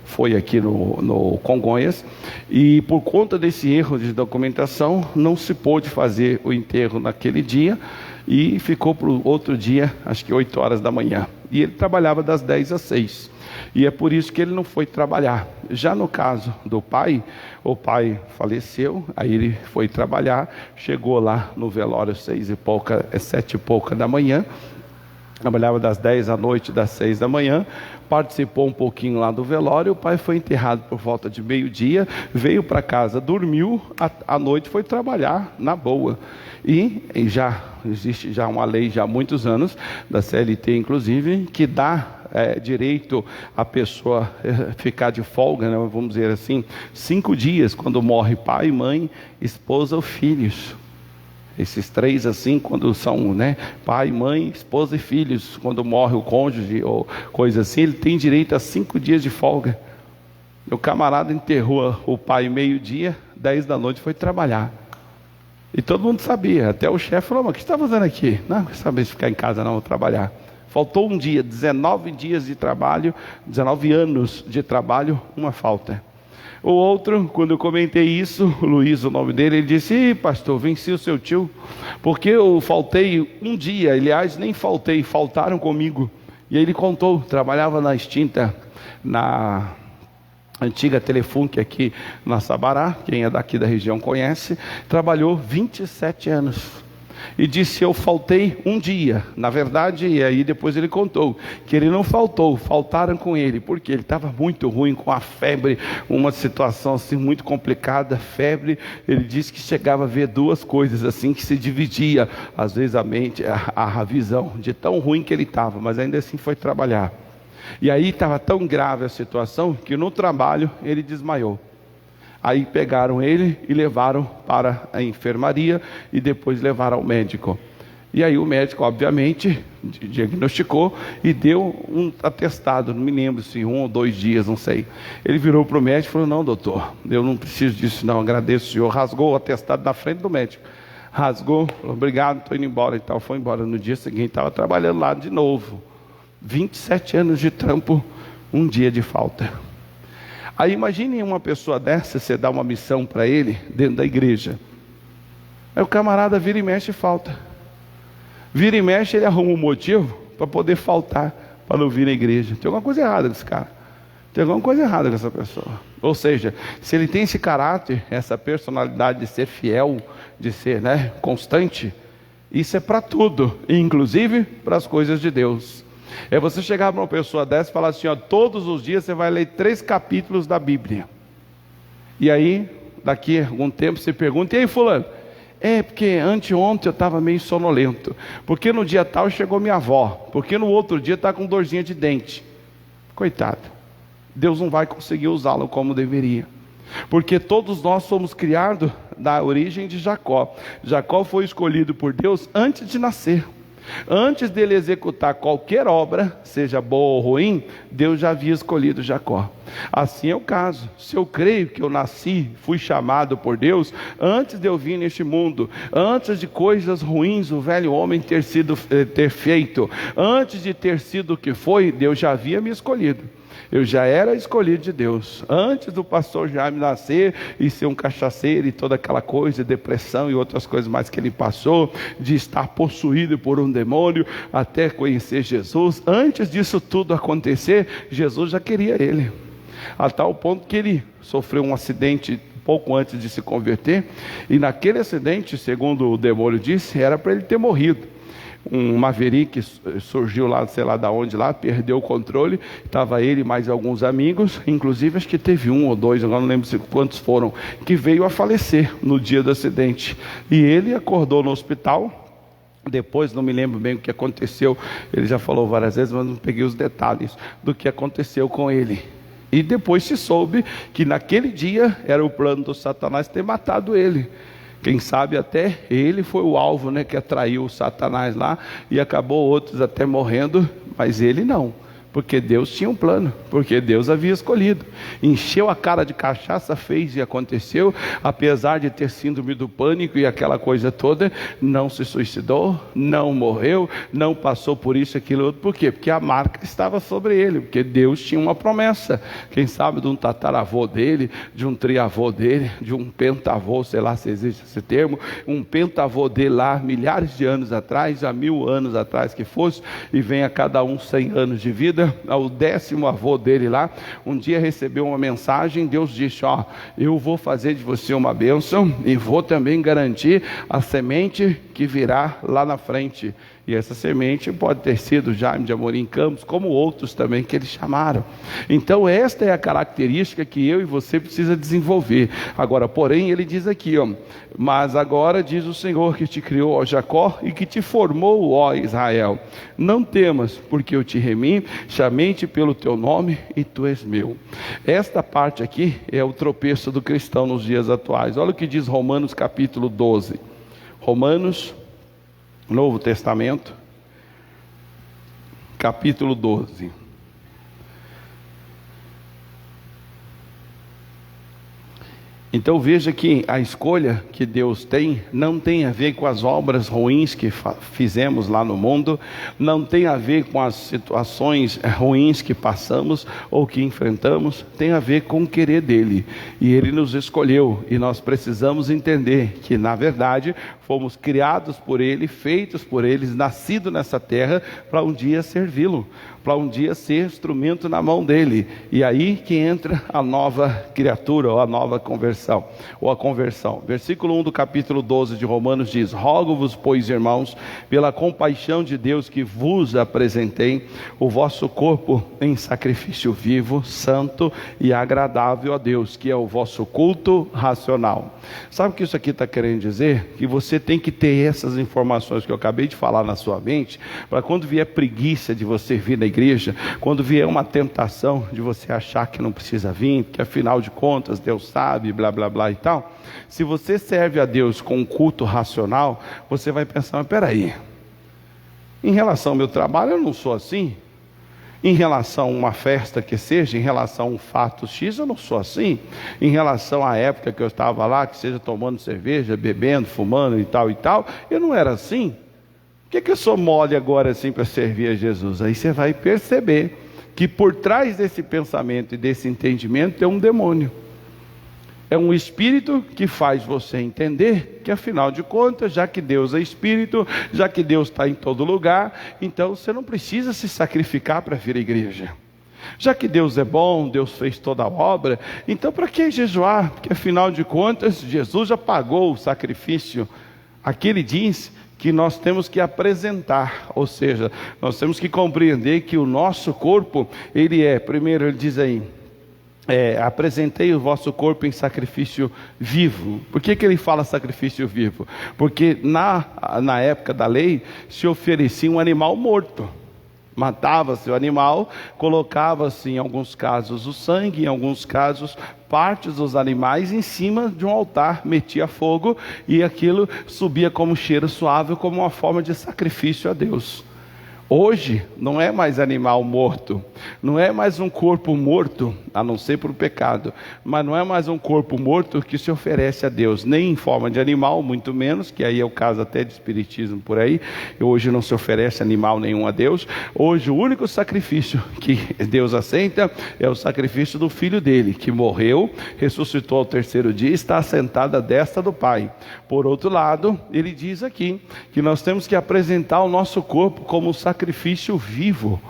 foi aqui no Congonhas, e por conta desse erro de documentação não se pôde fazer o enterro naquele dia e ficou para o outro dia, acho que 8 horas da manhã, e ele trabalhava das 10 às 6. E é por isso que ele não foi trabalhar. Já no caso do pai, o pai faleceu, aí ele foi trabalhar, chegou lá no velório 7 e pouca da manhã, trabalhava das 10 à noite, das 6 da manhã, participou um pouquinho lá do velório. O pai foi enterrado por volta de meio-dia, veio para casa, dormiu, à noite foi trabalhar na boa. E já existe já uma lei já há muitos anos, da CLT inclusive, que dá direito a pessoa ficar de folga, né, vamos dizer assim, 5 dias, quando morre pai, mãe, esposa ou filhos. Esses 3 assim, quando são, né, pai, mãe, esposa e filhos, quando morre o cônjuge ou coisa assim, ele tem direito a 5 dias de folga. O camarada enterrou o pai meio-dia, 10 da noite foi trabalhar. E todo mundo sabia, até o chefe falou: mas o que você está fazendo aqui? Não, quer saber se ficar em casa não, vou trabalhar. Faltou um dia, 19 dias de trabalho, 19 anos de trabalho, uma falta. O outro, quando eu comentei isso, o Luiz, o nome dele, ele disse: pastor, venci o seu tio, porque eu faltei um dia, aliás, nem faltei, faltaram comigo. E aí ele contou, trabalhava na extinta, na antiga Telefunc aqui na Sabará, quem é daqui da região conhece, trabalhou 27 anos. E disse: eu faltei um dia. Na verdade, e aí depois ele contou que ele não faltou, faltaram com ele, porque ele estava muito ruim, com a febre, uma situação assim muito complicada, febre. Ele disse que chegava a ver 2 coisas assim, que se dividia às vezes a mente, a visão, de tão ruim que ele estava, mas ainda assim foi trabalhar. E aí estava tão grave a situação, que no trabalho ele desmaiou. Aí pegaram ele e levaram para a enfermaria e depois levaram ao médico. E aí o médico, obviamente, diagnosticou e deu um atestado, não me lembro se 1 ou 2 dias, não sei. Ele virou para o médico e falou: não, doutor, eu não preciso disso não, agradeço o senhor. Rasgou o atestado na frente do médico. Rasgou, falou: obrigado, estou indo embora e tal. Foi embora. No dia seguinte estava trabalhando lá de novo. 27 anos de trampo, um dia de falta. Aí imagine uma pessoa dessa, você dá uma missão para ele dentro da igreja. Aí o camarada vira e mexe e falta. Vira e mexe, ele arruma um motivo para poder faltar, para não vir à igreja. Tem alguma coisa errada com esse cara. Tem alguma coisa errada com essa pessoa. Ou seja, se ele tem esse caráter, essa personalidade de ser fiel, de ser, né, constante, isso é para tudo, inclusive para as coisas de Deus. É você chegar para uma pessoa dessa e falar assim: ó, todos os dias você vai ler 3 capítulos da Bíblia. E aí, daqui a algum tempo você pergunta: e aí fulano? Porque anteontem eu estava meio sonolento, porque no dia tal chegou minha avó, porque no outro dia está com dorzinha de dente. Coitado, Deus não vai conseguir usá-lo como deveria, porque todos nós somos criados da origem de Jacó. Jacó foi escolhido por Deus antes de nascer. Antes dele executar qualquer obra, seja boa ou ruim, Deus já havia escolhido Jacó. Assim é o caso. Se eu creio que eu nasci, fui chamado por Deus, antes de eu vir neste mundo, antes de coisas ruins o velho homem ter feito, antes de ter sido o que foi, Deus já havia me escolhido. Eu já era escolhido de Deus, antes do pastor Jaime nascer e ser um cachaceiro e toda aquela coisa, depressão e outras coisas mais que ele passou, de estar possuído por um demônio, até conhecer Jesus. Antes disso tudo acontecer, Jesus já queria ele, a tal ponto que ele sofreu um acidente pouco antes de se converter, e naquele acidente, segundo o demônio disse, era para ele ter morrido. Um Maverick surgiu lá, sei lá de onde lá, perdeu o controle, estava ele e mais alguns amigos, inclusive acho que teve um ou dois, agora não lembro quantos foram, que veio a falecer no dia do acidente, e ele acordou no hospital. Depois não me lembro bem o que aconteceu, ele já falou várias vezes, mas não peguei os detalhes do que aconteceu com ele. E depois se soube que naquele dia era o plano do Satanás ter matado ele. Quem sabe até ele foi o alvo, né, que atraiu o Satanás lá, e acabou outros até morrendo, mas ele não. Porque Deus tinha um plano, porque Deus havia escolhido. Encheu a cara de cachaça, fez e aconteceu. Apesar de ter síndrome do pânico e aquela coisa toda, não se suicidou, não morreu, não passou por isso, aquilo, outro. Por quê? Porque a marca estava sobre ele, porque Deus tinha uma promessa. Quem sabe de um tataravô dele, de um triavô dele, de um pentavô, sei lá se existe esse termo, um pentavô dele lá, milhares de anos atrás, há 1000 anos atrás que fosse, e vem a cada um 100 anos de vida. Ao 10º avô dele lá, um dia recebeu uma mensagem. Deus disse: ó, eu vou fazer de você uma bênção e vou também garantir a semente que virá lá na frente. E essa semente pode ter sido Jaime de Amorim Campos, como outros também que eles chamaram. Então esta é a característica que eu e você precisa desenvolver. Agora, porém, ele diz aqui, ó, mas agora diz o Senhor que te criou, ó Jacó, e que te formou, ó Israel, não temas, porque eu te remi, chamei-te pelo teu nome e tu és meu. Esta parte aqui é o tropeço do cristão nos dias atuais. Olha o que diz Romanos capítulo 12. Romanos, Novo Testamento, capítulo 12. Então veja que a escolha que Deus tem não tem a ver com as obras ruins que fizemos lá no mundo, não tem a ver com as situações ruins que passamos ou que enfrentamos, tem a ver com o querer dele. E ele nos escolheu, e nós precisamos entender que na verdade fomos criados por ele, feitos por ele, nascidos nessa terra para um dia servi-lo, para um dia ser instrumento na mão dele. E aí que entra a nova criatura, ou a nova conversão, ou a conversão. Versículo 1 do capítulo 12 de Romanos diz: rogo-vos, pois, irmãos, pela compaixão de Deus, que vos apresentei o vosso corpo em sacrifício vivo, santo e agradável a Deus, que é o vosso culto racional. Sabe o que isso aqui está querendo dizer? Que você tem que ter essas informações que eu acabei de falar na sua mente, para quando vier preguiça de você vir na igreja, quando vier uma tentação de você achar que não precisa vir, que afinal de contas Deus sabe, blá blá blá e tal, se você serve a Deus com um culto racional, você vai pensar: mas peraí, em relação ao meu trabalho eu não sou assim, em relação a uma festa que seja, em relação a um fato X, eu não sou assim, em relação à época que eu estava lá, que seja tomando cerveja, bebendo, fumando e tal, eu não era assim. Por que eu sou mole agora assim para servir a Jesus? Aí você vai perceber que por trás desse pensamento e desse entendimento é um demônio. É um espírito que faz você entender que afinal de contas, já que Deus é espírito, já que Deus está em todo lugar, então você não precisa se sacrificar para vir à igreja. Já que Deus é bom, Deus fez toda a obra, então para que jejuar? Porque afinal de contas, Jesus já pagou o sacrifício. Aqui ele diz que nós temos que apresentar, ou seja, nós temos que compreender que o nosso corpo, ele é, primeiro ele diz aí, apresentei o vosso corpo em sacrifício vivo. Por que ele fala sacrifício vivo? Porque na época da lei se oferecia um animal morto. Matava-se o animal, colocava-se em alguns casos o sangue, em alguns casos partes dos animais em cima de um altar, metia fogo e aquilo subia como cheiro suave, como uma forma de sacrifício a Deus. Hoje não é mais animal morto, não é mais um corpo morto, a não ser por pecado, mas não é mais um corpo morto que se oferece a Deus, nem em forma de animal, muito menos, que aí é o caso até de espiritismo por aí. Hoje não se oferece animal nenhum a Deus. Hoje o único sacrifício que Deus aceita é o sacrifício do Filho dele, que morreu, ressuscitou ao terceiro dia, está assentado à destra do Pai. Por outro lado, ele diz aqui que nós temos que apresentar o nosso corpo como sacrifício vivo.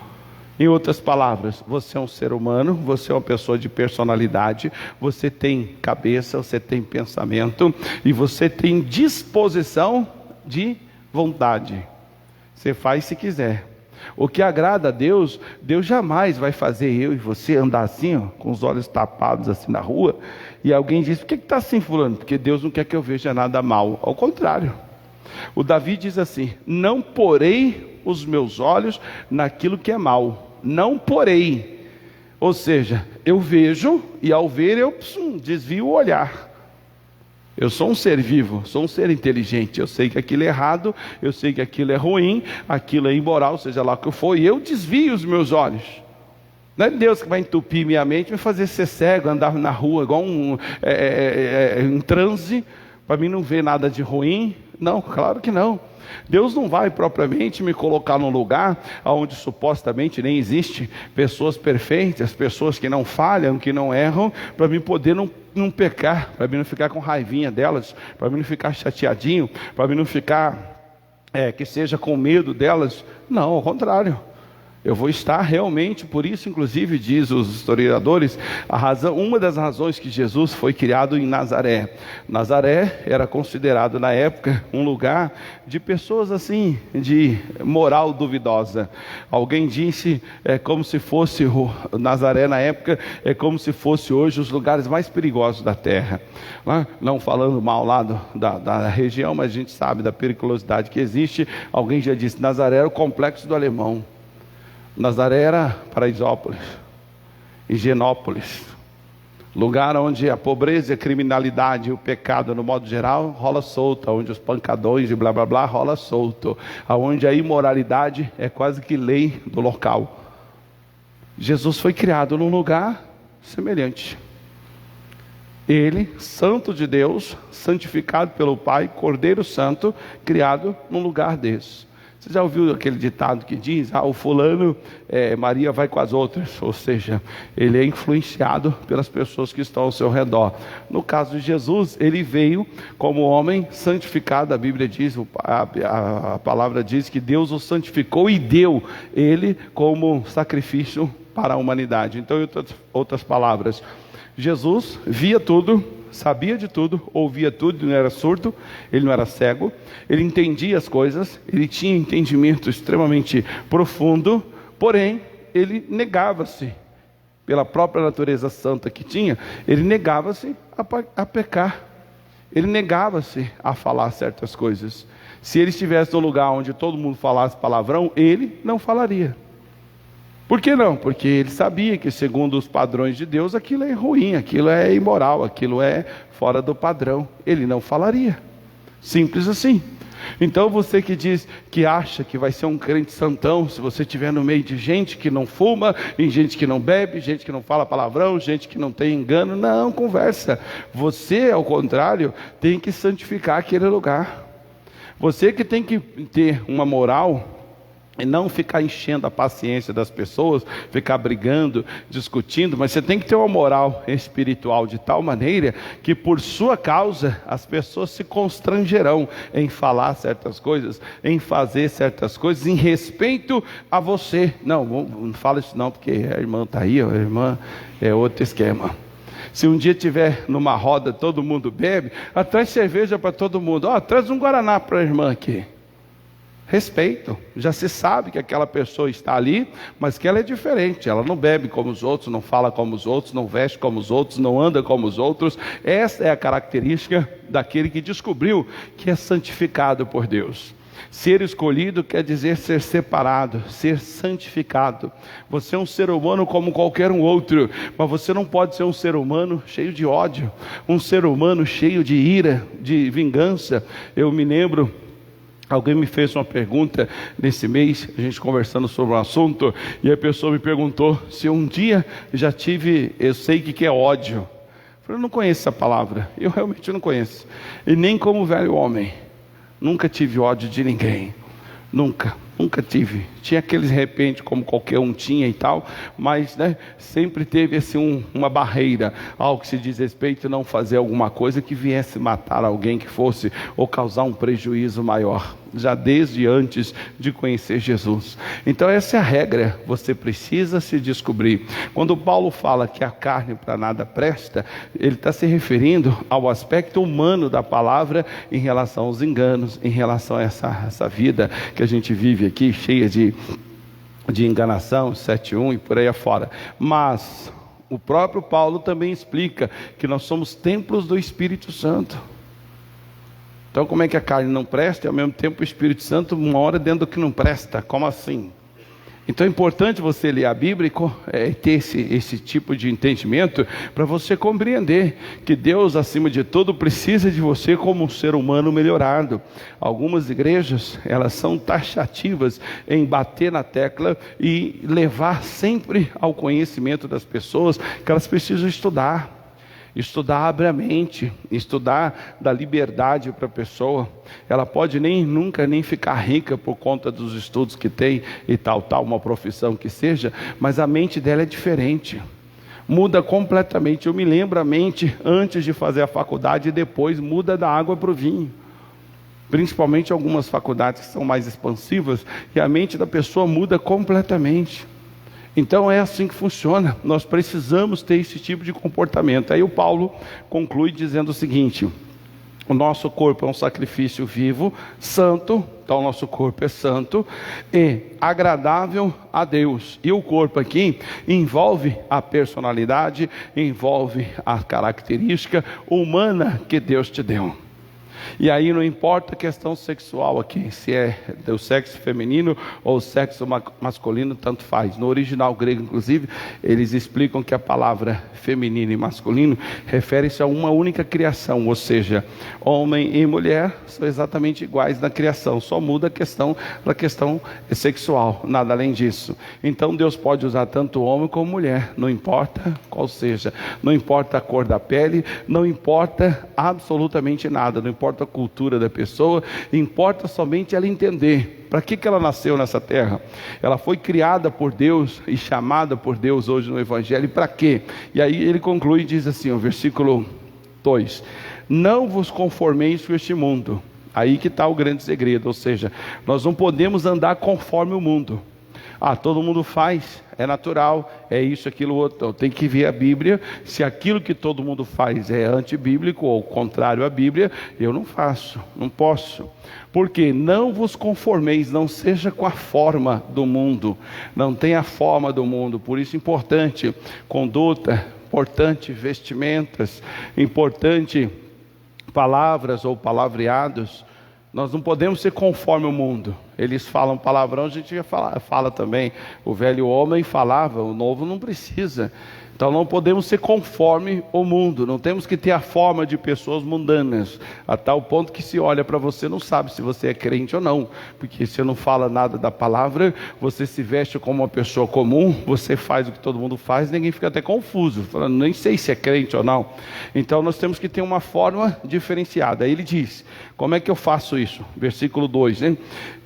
Em outras palavras, você é um ser humano, você é uma pessoa de personalidade, você tem cabeça, você tem pensamento e você tem disposição de vontade. Você faz se quiser. O que agrada a Deus, Deus jamais vai fazer eu e você andar assim, ó, com os olhos tapados assim na rua, e alguém diz: por que está assim, fulano? Porque Deus não quer que eu veja nada mal. Ao contrário, o Davi diz assim: não porei os meus olhos naquilo que é mal, não porei, ou seja, eu vejo e ao ver eu desvio o olhar. Eu sou um ser vivo, sou um ser inteligente, eu sei que aquilo é errado, eu sei que aquilo é ruim, aquilo é imoral, seja lá o que for, e eu desvio os meus olhos. Não é Deus que vai entupir minha mente, vai fazer ser cego, andar na rua igual um transe, para mim não ver nada de ruim. Não, claro que não. Deus não vai propriamente me colocar num lugar onde supostamente nem existe pessoas perfeitas, pessoas que não falham, que não erram, para mim poder não pecar, para mim não ficar com raivinha delas, para mim não ficar chateadinho, para mim não ficar que seja com medo delas. Não, ao contrário. Eu vou estar realmente, por isso inclusive diz os historiadores, uma das razões que Jesus foi criado em Nazaré. Nazaré era considerado na época um lugar de pessoas assim, de moral duvidosa. Alguém disse, como se fosse Nazaré na época, é como se fosse hoje os lugares mais perigosos da terra. Não falando mal lá da região, mas a gente sabe da periculosidade que existe. Alguém já disse, Nazaré era o complexo do Alemão. Nazaré era Paraisópolis, Higienópolis, lugar onde a pobreza, a criminalidade e o pecado, no modo geral, rola solto, onde os pancadões e blá blá blá rola solto, onde a imoralidade é quase que lei do local. Jesus foi criado num lugar semelhante. Ele, santo de Deus, santificado pelo Pai, Cordeiro Santo, criado num lugar desse. Você já ouviu aquele ditado que diz, o fulano, Maria vai com as outras, ou seja, ele é influenciado pelas pessoas que estão ao seu redor. No caso de Jesus, ele veio como homem santificado, a Bíblia diz, a palavra diz que Deus o santificou e deu ele como sacrifício para a humanidade. Então, em outras palavras, Jesus via tudo, sabia de tudo, ouvia tudo, ele não era surdo, ele não era cego, ele entendia as coisas, ele tinha entendimento extremamente profundo, porém, ele negava-se, pela própria natureza santa que tinha, ele negava-se a pecar, ele negava-se a falar certas coisas. Se ele estivesse num lugar onde todo mundo falasse palavrão, ele não falaria. Por que não? Porque ele sabia que segundo os padrões de Deus, aquilo é ruim, aquilo é imoral, aquilo é fora do padrão. Ele não falaria. Simples assim. Então você que diz que acha que vai ser um crente santão, se você estiver no meio de gente que não fuma, e gente que não bebe, gente que não fala palavrão, gente que não tem engano, não, conversa. Você, ao contrário, tem que santificar aquele lugar. Você que tem que ter uma moral e não ficar enchendo a paciência das pessoas, ficar brigando, discutindo, mas você tem que ter uma moral espiritual de tal maneira que por sua causa as pessoas se constrangerão em falar certas coisas, em fazer certas coisas, em respeito a você. Não fala isso não, porque a irmã está aí, a irmã é outro esquema. Se um dia tiver numa roda, todo mundo bebe, traz cerveja para todo mundo, traz um guaraná para a irmã aqui. Respeito, já se sabe que aquela pessoa está ali, mas que ela é diferente, ela não bebe como os outros, não fala como os outros, não veste como os outros, não anda como os outros. Essa é a característica daquele que descobriu que é santificado por Deus. Ser escolhido quer dizer ser separado, ser santificado. Você é um ser humano como qualquer um outro, mas você não pode ser um ser humano cheio de ódio, um ser humano cheio de ira, de vingança. Eu me lembro, alguém me fez uma pergunta nesse mês, a gente conversando sobre um assunto, e a pessoa me perguntou se um dia eu sei o que é ódio. Eu falei, eu não conheço essa palavra, eu realmente não conheço, e nem como velho homem. Nunca tive ódio de ninguém, nunca tive. Tinha aqueles de repente, como qualquer um tinha e tal, mas sempre teve assim uma barreira, ao que se diz respeito a não fazer alguma coisa que viesse matar alguém, que fosse, ou causar um prejuízo maior, já desde antes de conhecer Jesus. Então essa é a regra, você precisa se descobrir. Quando Paulo fala que a carne para nada presta, ele está se referindo ao aspecto humano da palavra em relação aos enganos, em relação a essa vida que a gente vive aqui, cheia de enganação, 7:1 e por aí afora. Mas o próprio Paulo também explica que nós somos templos do Espírito Santo. Então como é que a carne não presta e ao mesmo tempo o Espírito Santo mora dentro do que não presta? Como assim? Então é importante você ler a Bíblia e ter esse tipo de entendimento, para você compreender que Deus, acima de tudo, precisa de você como um ser humano melhorado. Algumas igrejas, elas são taxativas em bater na tecla e levar sempre ao conhecimento das pessoas que elas precisam estudar. Estudar abre a mente, estudar dá liberdade para a pessoa. Ela pode nunca ficar rica por conta dos estudos que tem e tal, uma profissão que seja, mas a mente dela é diferente, muda completamente. Eu me lembro a mente antes de fazer a faculdade e depois muda da água para o vinho. Principalmente algumas faculdades que são mais expansivas, e a mente da pessoa muda completamente. Então é assim que funciona, nós precisamos ter esse tipo de comportamento. Aí o Paulo conclui dizendo o seguinte: o nosso corpo é um sacrifício vivo, santo, então o nosso corpo é santo e agradável a Deus. E o corpo aqui envolve a personalidade, envolve a característica humana que Deus te deu. E aí não importa a questão sexual aqui, se é do sexo feminino ou sexo masculino, tanto faz. No original grego, inclusive, eles explicam que a palavra feminino e masculino refere-se a uma única criação, ou seja, homem e mulher são exatamente iguais na criação, só muda a questão da questão sexual, nada além disso. Então Deus pode usar tanto homem como mulher, não importa qual seja, não importa a cor da pele, não importa absolutamente nada, não importa a cultura da pessoa, importa somente ela entender para que ela nasceu nessa terra. Ela foi criada por Deus e chamada por Deus hoje no Evangelho, para quê? E aí ele conclui e diz assim, o versículo 2: não vos conformeis com este mundo. Aí que está o grande segredo, ou seja, nós não podemos andar conforme o mundo. Todo mundo faz, é natural, é isso, aquilo, outro. Então, tem que ver a Bíblia, se aquilo que todo mundo faz é antibíblico ou contrário à Bíblia, eu não faço, não posso. Porque não vos conformeis, não seja com a forma do mundo, não tenha a forma do mundo. Por isso importante conduta, importante vestimentas, importante palavras ou palavreados. Nós não podemos ser conforme o mundo. Eles falam palavrão, a gente já fala também. O velho homem falava, o novo não precisa. Então não podemos ser conforme o mundo, não temos que ter a forma de pessoas mundanas, a tal ponto que se olha para você não sabe se você é crente ou não, porque você não fala nada da palavra, você se veste como uma pessoa comum, você faz o que todo mundo faz, ninguém fica até confuso, falando, nem sei se é crente ou não. Então nós temos que ter uma forma diferenciada. Aí ele diz, como é que eu faço isso? Versículo 2, hein?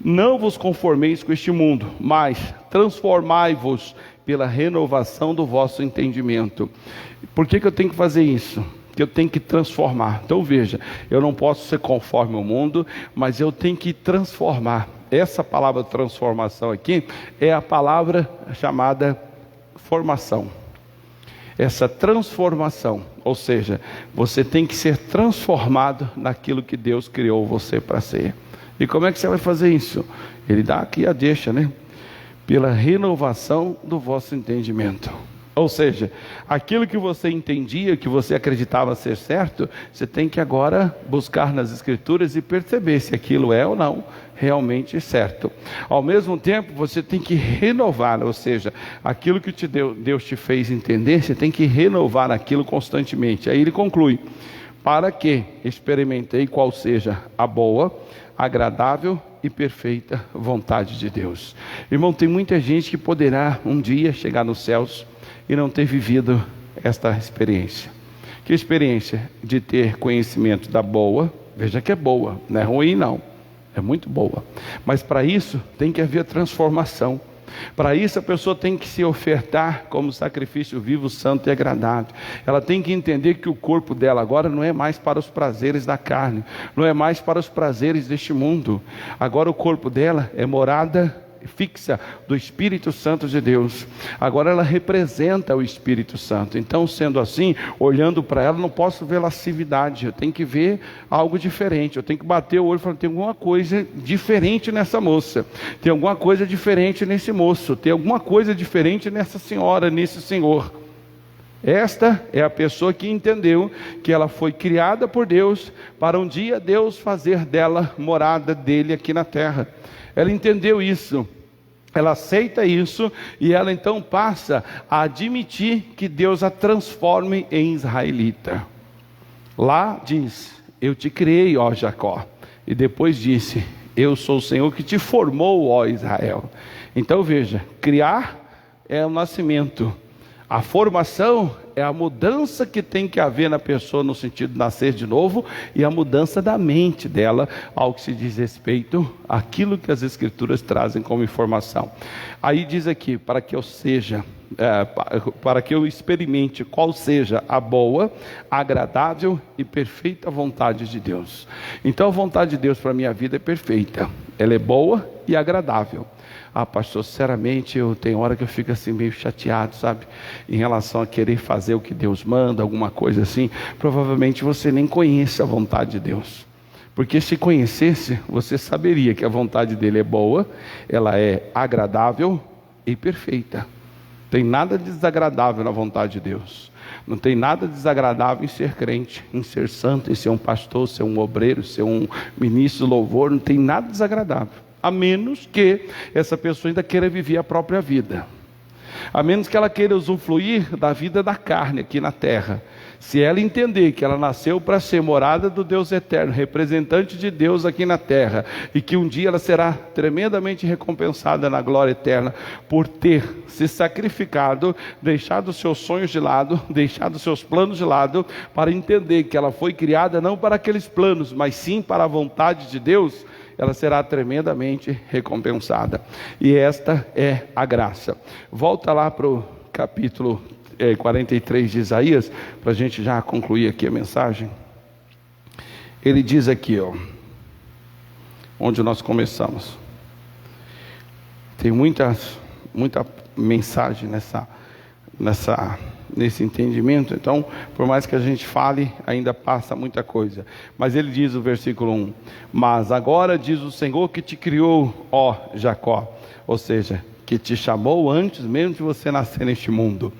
Não vos conformeis com este mundo, mas transformai-vos pela renovação do vosso entendimento. Por que eu tenho que fazer isso? Que eu tenho que transformar. Então veja, eu não posso ser conforme o mundo, mas eu tenho que transformar. Essa palavra transformação aqui é a palavra chamada formação. Essa transformação, ou seja, você tem que ser transformado naquilo que Deus criou você para ser. E como é que você vai fazer isso? Ele dá aqui a deixa, né? Pela renovação do vosso entendimento. Ou seja, aquilo que você entendia, que você acreditava ser certo, você tem que agora buscar nas Escrituras e perceber se aquilo é ou não realmente certo. Ao mesmo tempo, você tem que renovar, ou seja, aquilo que Deus te fez entender, você tem que renovar aquilo constantemente. Aí ele conclui: para que experimentei qual seja a boa, agradável e perfeita vontade de Deus. Irmão, tem muita gente que poderá um dia chegar nos céus e não ter vivido esta experiência. Que experiência? De ter conhecimento da boa, veja que é boa, não é ruim não, é muito boa. Mas para isso tem que haver transformação. Para isso a pessoa tem que se ofertar como sacrifício vivo, santo e agradável. Ela tem que entender que o corpo dela agora não é mais para os prazeres da carne, não é mais para os prazeres deste mundo. Agora o corpo dela é morada fixa do Espírito Santo de Deus. Agora ela representa o Espírito Santo. Então, sendo assim, olhando para ela, não posso ver lascividade, eu tenho que ver algo diferente. Eu tenho que bater o olho e falar: tem alguma coisa diferente nessa moça, tem alguma coisa diferente nesse moço, tem alguma coisa diferente nessa senhora, nesse senhor. Esta é a pessoa que entendeu que ela foi criada por Deus para um dia Deus fazer dela morada dele aqui na terra. Ela entendeu isso, ela aceita isso, e ela então passa a admitir que Deus a transforme em israelita. Lá diz: eu te criei, ó Jacó, e depois disse: eu sou o Senhor que te formou, ó Israel. Então veja, criar é o nascimento, a formação é a mudança que tem que haver na pessoa no sentido de nascer de novo, e a mudança da mente dela ao que se diz respeito àquilo que as Escrituras trazem como informação. Aí diz aqui: para que eu seja, para que eu experimente qual seja a boa, agradável e perfeita vontade de Deus. Então a vontade de Deus para a minha vida é perfeita, ela é boa e agradável. Ah, pastor, sinceramente, tem hora que eu fico assim meio chateado, sabe? Em relação a querer fazer o que Deus manda, alguma coisa assim. Provavelmente você nem conhece a vontade de Deus. Porque se conhecesse, você saberia que a vontade dele é boa, ela é agradável e perfeita. Tem nada de desagradável na vontade de Deus. Não tem nada desagradável em ser crente, em ser santo, em ser um pastor, ser um obreiro, ser um ministro de louvor. Não tem nada desagradável. A menos que essa pessoa ainda queira viver a própria vida. A menos que ela queira usufruir da vida da carne aqui na terra. Se ela entender que ela nasceu para ser morada do Deus eterno, representante de Deus aqui na terra, e que um dia ela será tremendamente recompensada na glória eterna por ter se sacrificado, deixado os seus sonhos de lado, deixado os seus planos de lado, para entender que ela foi criada não para aqueles planos, mas sim para a vontade de Deus, ela será tremendamente recompensada. E esta é a graça. Volta lá para o capítulo 43 de Isaías, para a gente já concluir aqui a mensagem. Ele diz aqui, onde nós começamos. Tem muita mensagem nesse entendimento. Então, por mais que a gente fale, ainda passa muita coisa. Mas ele diz o versículo 1: mas agora diz o Senhor que te criou, ó Jacó, ou seja, que te chamou antes mesmo de você nascer neste mundo,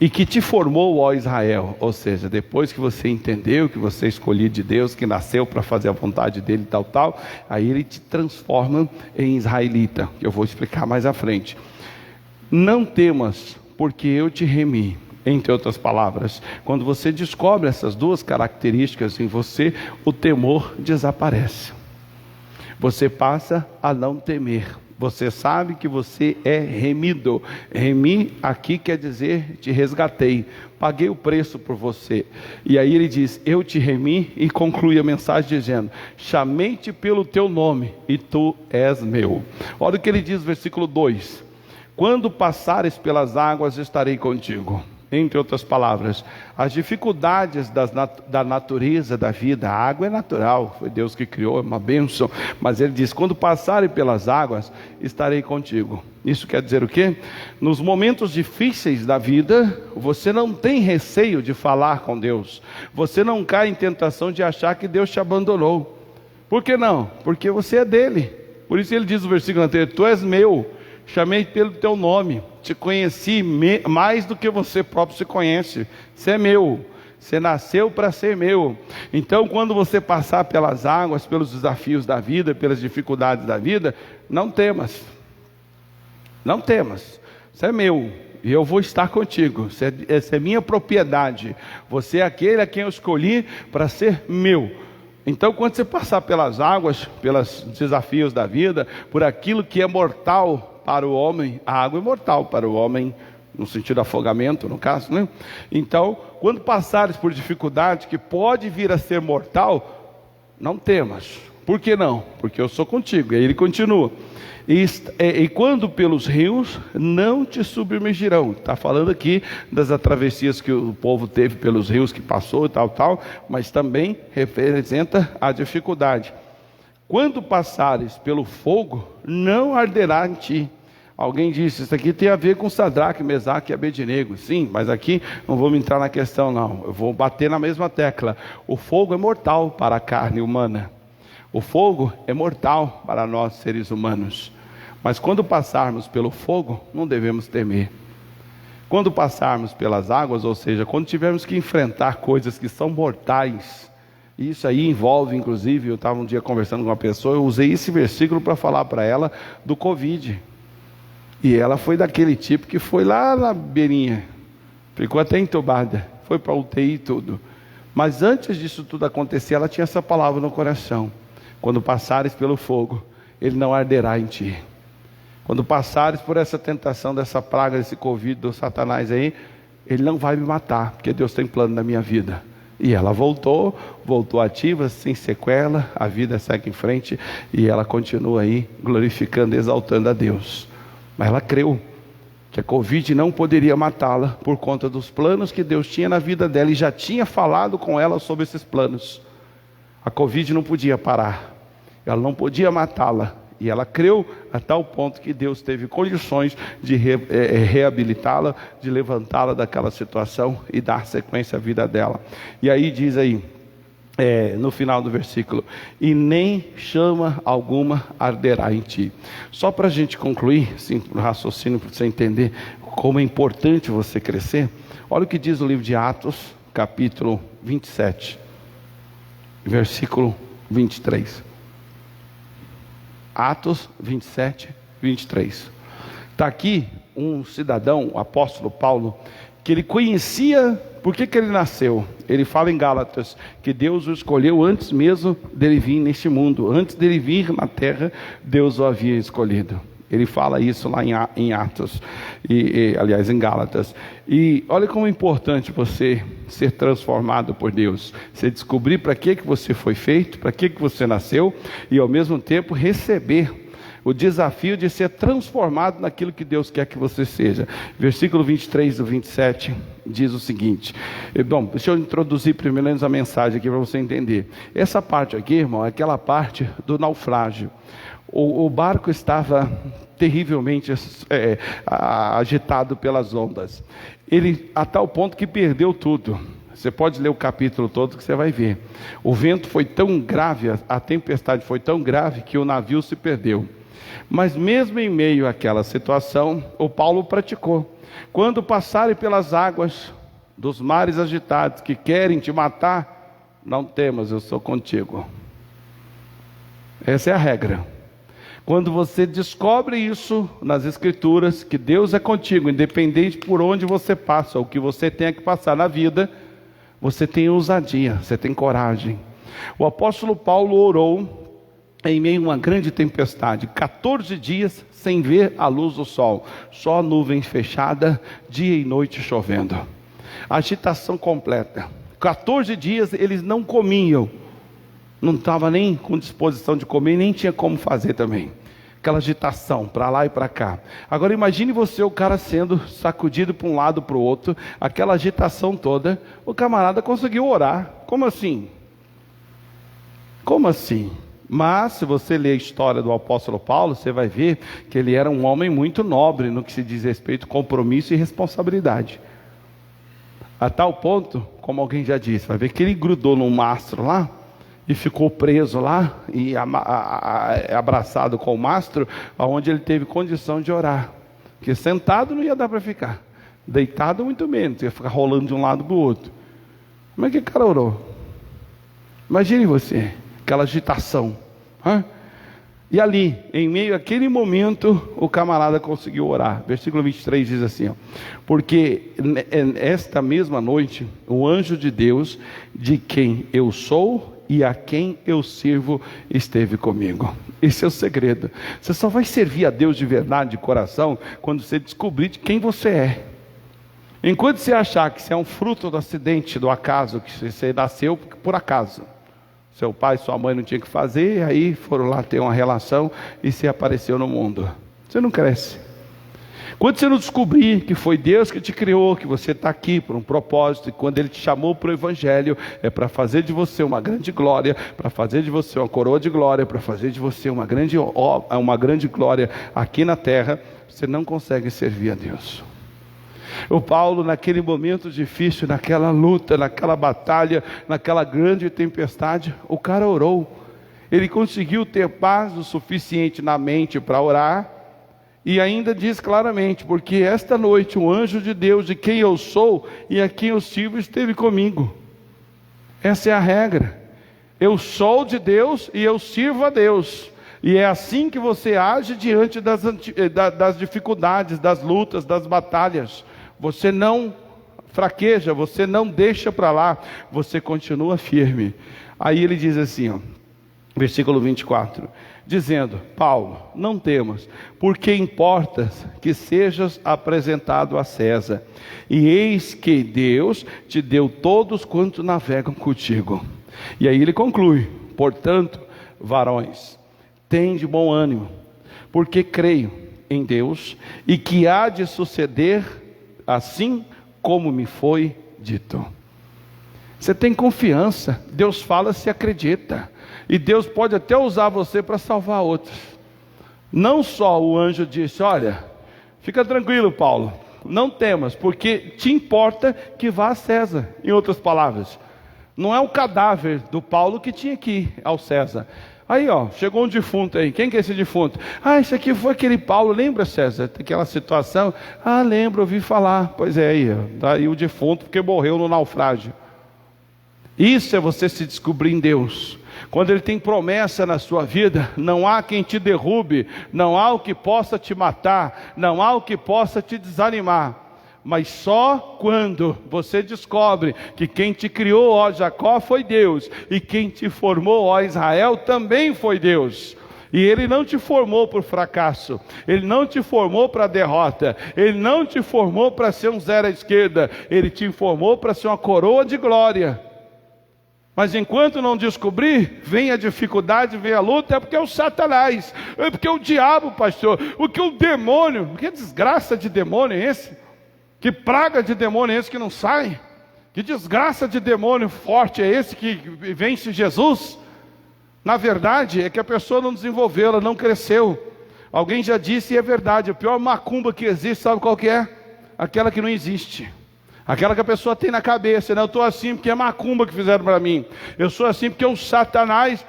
e que te formou, ó Israel, ou seja, depois que você entendeu que você é escolhido de Deus, que nasceu para fazer a vontade dele, tal, aí ele te transforma em israelita, que eu vou explicar mais à frente. Não temas, porque eu te remi. Entre outras palavras, quando você descobre essas duas características em você, o temor desaparece. Você passa a não temer. Você sabe que você é remido. Remi aqui quer dizer te resgatei, paguei o preço por você. E aí ele diz: eu te remi, e conclui a mensagem dizendo: chamei-te pelo teu nome e tu és meu. Olha o que ele diz, versículo 2: quando passares pelas águas, estarei contigo. Entre outras palavras, as dificuldades da natureza da vida, a água é natural, foi Deus que criou, é uma bênção, mas ele diz: quando passarem pelas águas, estarei contigo. Isso quer dizer o quê? Nos momentos difíceis da vida, você não tem receio de falar com Deus, você não cai em tentação de achar que Deus te abandonou. Por que não? Porque você é dele. Por isso ele diz no versículo anterior: tu és meu, chamei pelo teu nome, te conheci mais do que você próprio se conhece. Você é meu, você nasceu para ser meu. Então, quando você passar pelas águas, pelos desafios da vida, pelas dificuldades da vida, não temas. Não temas, você é meu e eu vou estar contigo. Essa é minha propriedade. Você é aquele a quem eu escolhi para ser meu. Então, quando você passar pelas águas, pelos desafios da vida, por aquilo que é mortal para o homem, a água é mortal para o homem, no sentido de afogamento, no caso, né? Então, quando passares por dificuldade que pode vir a ser mortal, não temas. Por que não? Porque eu sou contigo. E aí ele continua. E quando pelos rios, não te submergirão. Está falando aqui das travessias que o povo teve pelos rios que passou e tal, mas também representa a dificuldade. Quando passares pelo fogo, não arderá em ti. Alguém disse, isso aqui tem a ver com Sadraque, Mesaque e Abednego. Sim, mas aqui não vou entrar na questão não. Eu vou bater na mesma tecla. O fogo é mortal para a carne humana. O fogo é mortal para nós seres humanos. Mas quando passarmos pelo fogo, não devemos temer. Quando passarmos pelas águas, ou seja, quando tivermos que enfrentar coisas que são mortais, isso aí envolve, inclusive, eu estava um dia conversando com uma pessoa, eu usei esse versículo para falar para ela do Covid. E ela foi daquele tipo que foi lá na beirinha, ficou até entubada, foi para UTI e tudo. Mas antes disso tudo acontecer, ela tinha essa palavra no coração: quando passares pelo fogo, ele não arderá em ti. Quando passares por essa tentação, dessa praga, desse Covid, do Satanás aí, ele não vai me matar, porque Deus tem plano na minha vida. E ela voltou ativa, sem sequela, a vida segue em frente, e ela continua aí, glorificando, exaltando a Deus. Mas ela creu que a Covid não poderia matá-la, por conta dos planos que Deus tinha na vida dela, e já tinha falado com ela sobre esses planos. A Covid não podia parar, ela não podia matá-la, e ela creu a tal ponto que Deus teve condições de reabilitá-la, de levantá-la daquela situação e dar sequência à vida dela. E aí diz aí, no final do versículo, e nem chama alguma arderá em ti. Só para a gente concluir, assim, o raciocínio, para você entender como é importante você crescer, olha o que diz o livro de Atos, capítulo 27, versículo 23. Atos 27, 23. Está aqui um cidadão, o apóstolo Paulo, que ele conhecia. Por que ele nasceu? Ele fala em Gálatas que Deus o escolheu antes mesmo dele vir neste mundo. Antes dele vir na terra, Deus o havia escolhido. Ele fala isso lá em Atos, aliás em Gálatas. E olha como é importante você ser transformado por Deus. Você descobrir para que você foi feito, para que você nasceu, e ao mesmo tempo receber o desafio de ser transformado naquilo que Deus quer que você seja. Versículo 23 do 27 diz o seguinte. Bom, deixa eu introduzir primeiro a mensagem aqui para você entender. Essa parte aqui, irmão, é aquela parte do naufrágio. O barco estava terrivelmente agitado pelas ondas. Ele, a tal ponto que perdeu tudo. Você pode ler o capítulo todo que você vai ver. O vento foi tão grave, a tempestade foi tão grave que o navio se perdeu. Mas mesmo em meio àquela situação, o Paulo praticou. Quando passarem pelas águas dos mares agitados que querem te matar, não temas, eu sou contigo. Essa é a regra. Quando você descobre isso nas Escrituras, que Deus é contigo, independente por onde você passa, o que você tenha que passar na vida, você tem ousadia, você tem coragem. O apóstolo Paulo orou em meio a uma grande tempestade, 14 dias sem ver a luz do sol, só nuvem fechada, dia e noite chovendo, agitação completa. 14 dias eles não comiam, não estava nem com disposição de comer, nem tinha como fazer também. Aquela agitação, para lá e para cá. Agora imagine você, o cara sendo sacudido para um lado para o outro, aquela agitação toda, o camarada conseguiu orar. Como assim? Como assim? Mas, se você ler a história do apóstolo Paulo, você vai ver que ele era um homem muito nobre no que se diz respeito a compromisso e responsabilidade. A tal ponto, como alguém já disse, vai ver que ele grudou num mastro lá, e ficou preso lá e abraçado com o mastro, onde ele teve condição de orar. Porque sentado não ia dar para ficar, deitado muito menos, ia ficar rolando de um lado para o outro. Como é que o cara orou? Imagine você, aquela agitação. E ali, em meio àquele momento, o camarada conseguiu orar. Versículo 23 diz assim, porque esta mesma noite, o anjo de Deus, de quem eu sou e a quem eu sirvo, esteve comigo. Esse é o segredo. Você só vai servir a Deus de verdade, de coração, quando você descobrir de quem você é. Enquanto você achar que você é um fruto do acidente, do acaso, que você nasceu por acaso, seu pai, sua mãe não tinha que fazer, aí foram lá ter uma relação e você apareceu no mundo, você não cresce. Quando você não descobrir que foi Deus que te criou, que você está aqui por um propósito, e quando Ele te chamou para o Evangelho, é para fazer de você uma grande glória, para fazer de você uma coroa de glória, para fazer de você uma grande glória aqui na terra, você não consegue servir a Deus. O Paulo, naquele momento difícil, naquela luta, naquela batalha, naquela grande tempestade, o cara orou. Ele conseguiu ter paz o suficiente na mente para orar. E ainda diz claramente, porque esta noite o anjo de Deus, de quem eu sou e a quem eu sirvo, esteve comigo. Essa é a regra. Eu sou de Deus e eu sirvo a Deus. E é assim que você age diante das dificuldades, das lutas, das batalhas. Você não fraqueja, você não deixa para lá, você continua firme. Aí ele diz assim, versículo 24, dizendo, Paulo, não temas, porque importa que sejas apresentado a César, e eis que Deus te deu todos quantos navegam contigo. E aí ele conclui, portanto, varões, tende bom ânimo, porque creio em Deus, e que há de suceder assim como me foi dito. Você tem confiança, Deus fala, se acredita, e Deus pode até usar você para salvar outros. Não só o anjo disse, olha, fica tranquilo, Paulo, não temas, porque te importa que vá a César. Em outras palavras, não é o cadáver do Paulo que tinha que ir ao César. Aí chegou um defunto aí, quem que é esse defunto? Esse aqui foi aquele Paulo, lembra, César, daquela situação? Lembro, ouvi falar. Pois é, aí, daí o defunto, porque morreu no naufrágio. Isso é você se descobrir em Deus. Quando Ele tem promessa na sua vida, não há quem te derrube, não há o que possa te matar, não há o que possa te desanimar. Mas só quando você descobre que quem te criou, ó Jacó, foi Deus, e quem te formou, ó Israel, também foi Deus. E Ele não te formou por fracasso, Ele não te formou para derrota, Ele não te formou para ser um zero à esquerda, Ele te formou para ser uma coroa de glória. Mas enquanto não descobrir, vem a dificuldade, vem a luta, é porque é o Satanás, é porque é o diabo, pastor, porque o demônio, que desgraça de demônio é esse? Que praga de demônio é esse que não sai? Que desgraça de demônio forte é esse que vence Jesus? Na verdade, é que a pessoa não desenvolveu, ela não cresceu. Alguém já disse, e é verdade, a pior macumba que existe, sabe qual que é? Aquela que não existe. Aquela que a pessoa tem na cabeça, né? Eu estou assim porque é macumba que fizeram para mim. Eu sou assim porque é o Satanás.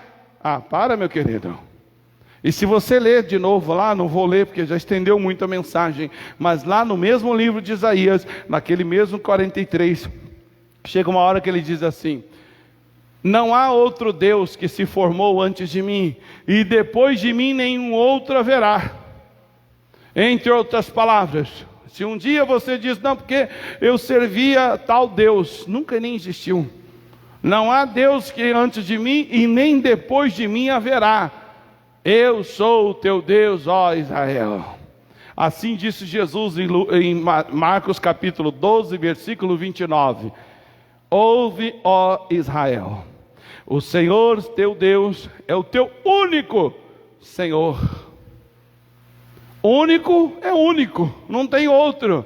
Para, meu querido. E se você ler de novo lá, não vou ler porque já estendeu muito a mensagem, mas lá no mesmo livro de Isaías, naquele mesmo 43, chega uma hora que ele diz assim, não há outro Deus que se formou antes de mim, e depois de mim nenhum outro haverá. Entre outras palavras, se um dia você diz, não, porque eu servia tal Deus, nunca nem existiu. Não há Deus que antes de mim e nem depois de mim haverá. Eu sou o teu Deus, ó Israel. Assim disse Jesus em Marcos capítulo 12, versículo 29. Ouve, ó Israel, o Senhor teu Deus é o teu único Senhor. Único é único, não tem outro.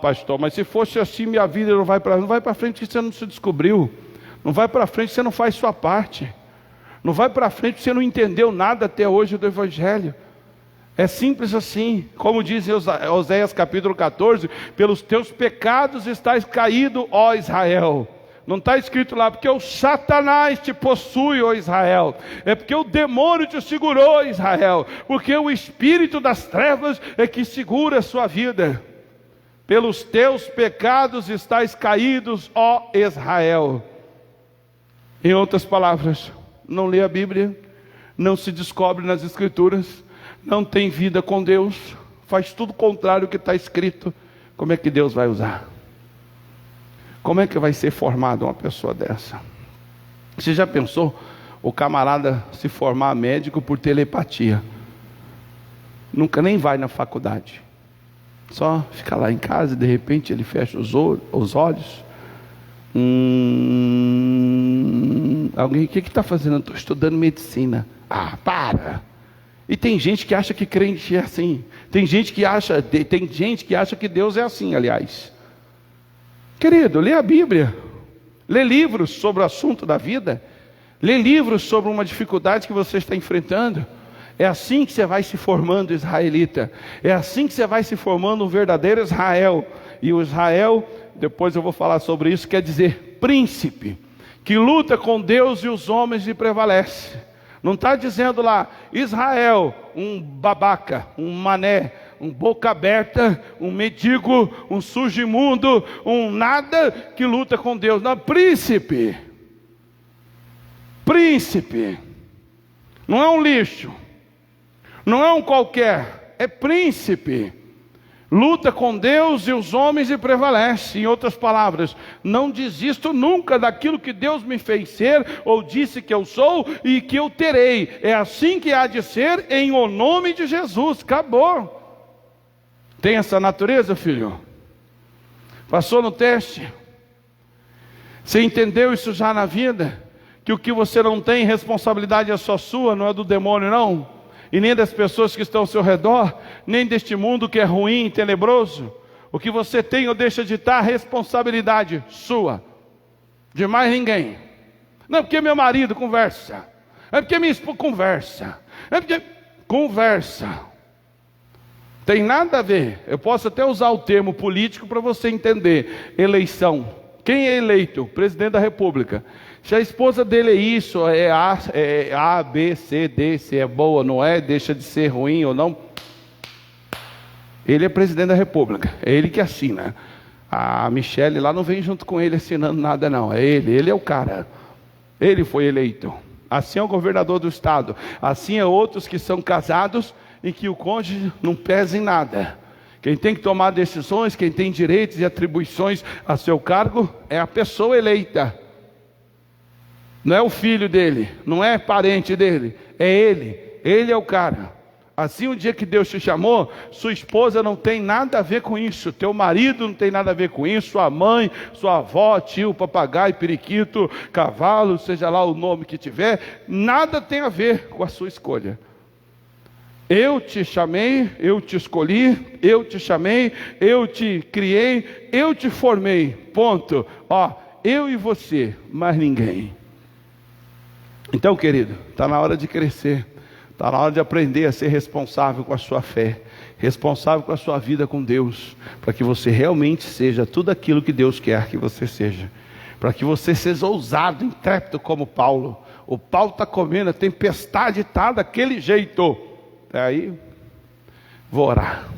Pastor, mas se fosse assim minha vida não vai para frente porque você não se descobriu. Não vai para frente, você não faz sua parte. Não vai para frente, você não entendeu nada até hoje do Evangelho. É simples assim, como diz Oséias capítulo 14, pelos teus pecados estás caído, ó Israel. Não está escrito lá, porque o Satanás te possui, ó Israel. É porque o demônio te segurou, Israel. Porque o espírito das trevas é que segura a sua vida. Pelos teus pecados estais caídos, ó Israel. Em outras palavras, não lê a Bíblia, não se descobre nas Escrituras, não tem vida com Deus, faz tudo contrário do que está escrito. Como é que Deus vai usar? Como é que vai ser formada uma pessoa dessa? Você já pensou o camarada se formar médico por telepatia? Nunca nem vai na faculdade. Só fica lá em casa e de repente ele fecha os olhos. Alguém, o que está fazendo? Estou estudando medicina. Ah, para! E tem gente que acha que crente é assim. Tem gente que acha que Deus é assim, aliás. Querido, lê a Bíblia. Lê livros sobre o assunto da vida. Lê livros sobre uma dificuldade que você está enfrentando. É assim que você vai se formando israelita. É assim que você vai se formando um verdadeiro Israel. E o Israel, depois eu vou falar sobre isso, quer dizer príncipe, que luta com Deus e os homens e prevalece. Não está dizendo lá, Israel, um babaca, um mané, um boca aberta, um mendigo, um sujo imundo, um nada que luta com Deus. Não, príncipe. Príncipe. Não é um lixo. Não é um qualquer. É príncipe. Luta com Deus e os homens e prevalece. Em outras palavras, não desisto nunca daquilo que Deus me fez ser, ou disse que eu sou e que eu terei. É assim que há de ser, em o nome de Jesus. Acabou. Tem essa natureza, filho? Passou no teste? Você entendeu isso já na vida? Que o que você não tem, responsabilidade é só sua, não é do demônio não? E nem das pessoas que estão ao seu redor, nem deste mundo que é ruim e tenebroso. O que você tem ou deixa de estar, responsabilidade sua, de mais ninguém. Não é porque meu marido conversa, é porque minha esposa conversa, é porque conversa. Tem nada a ver. Eu posso até usar o termo político para você entender. Eleição. Quem é eleito? O presidente da República. Se a esposa dele é isso, é A, B, C, D, se é boa, não é, deixa de ser ruim ou não. Ele é presidente da República, é ele que assina. A Michele lá não vem junto com ele assinando nada não, é ele é o cara. Ele foi eleito. Assim é o governador do estado. Assim é outros que são casados e que o cônjuge não pesa em nada. Quem tem que tomar decisões, quem tem direitos e atribuições a seu cargo, é a pessoa eleita. Não é o filho dele, não é parente dele, é ele é o cara. Assim, o dia que Deus te chamou, sua esposa não tem nada a ver com isso, teu marido não tem nada a ver com isso, sua mãe, sua avó, tio, papagaio, periquito, cavalo, seja lá o nome que tiver, nada tem a ver com a sua escolha. Eu te chamei, eu te escolhi, eu te chamei, eu te criei, eu te formei, ponto. Ó, eu e você, mais ninguém. Então, querido, está na hora de crescer, está na hora de aprender a ser responsável com a sua fé, responsável com a sua vida com Deus, para que você realmente seja tudo aquilo que Deus quer que você seja, para que você seja ousado, intrépido como Paulo. O Paulo está comendo, a tempestade está daquele jeito. Aí, vou orar.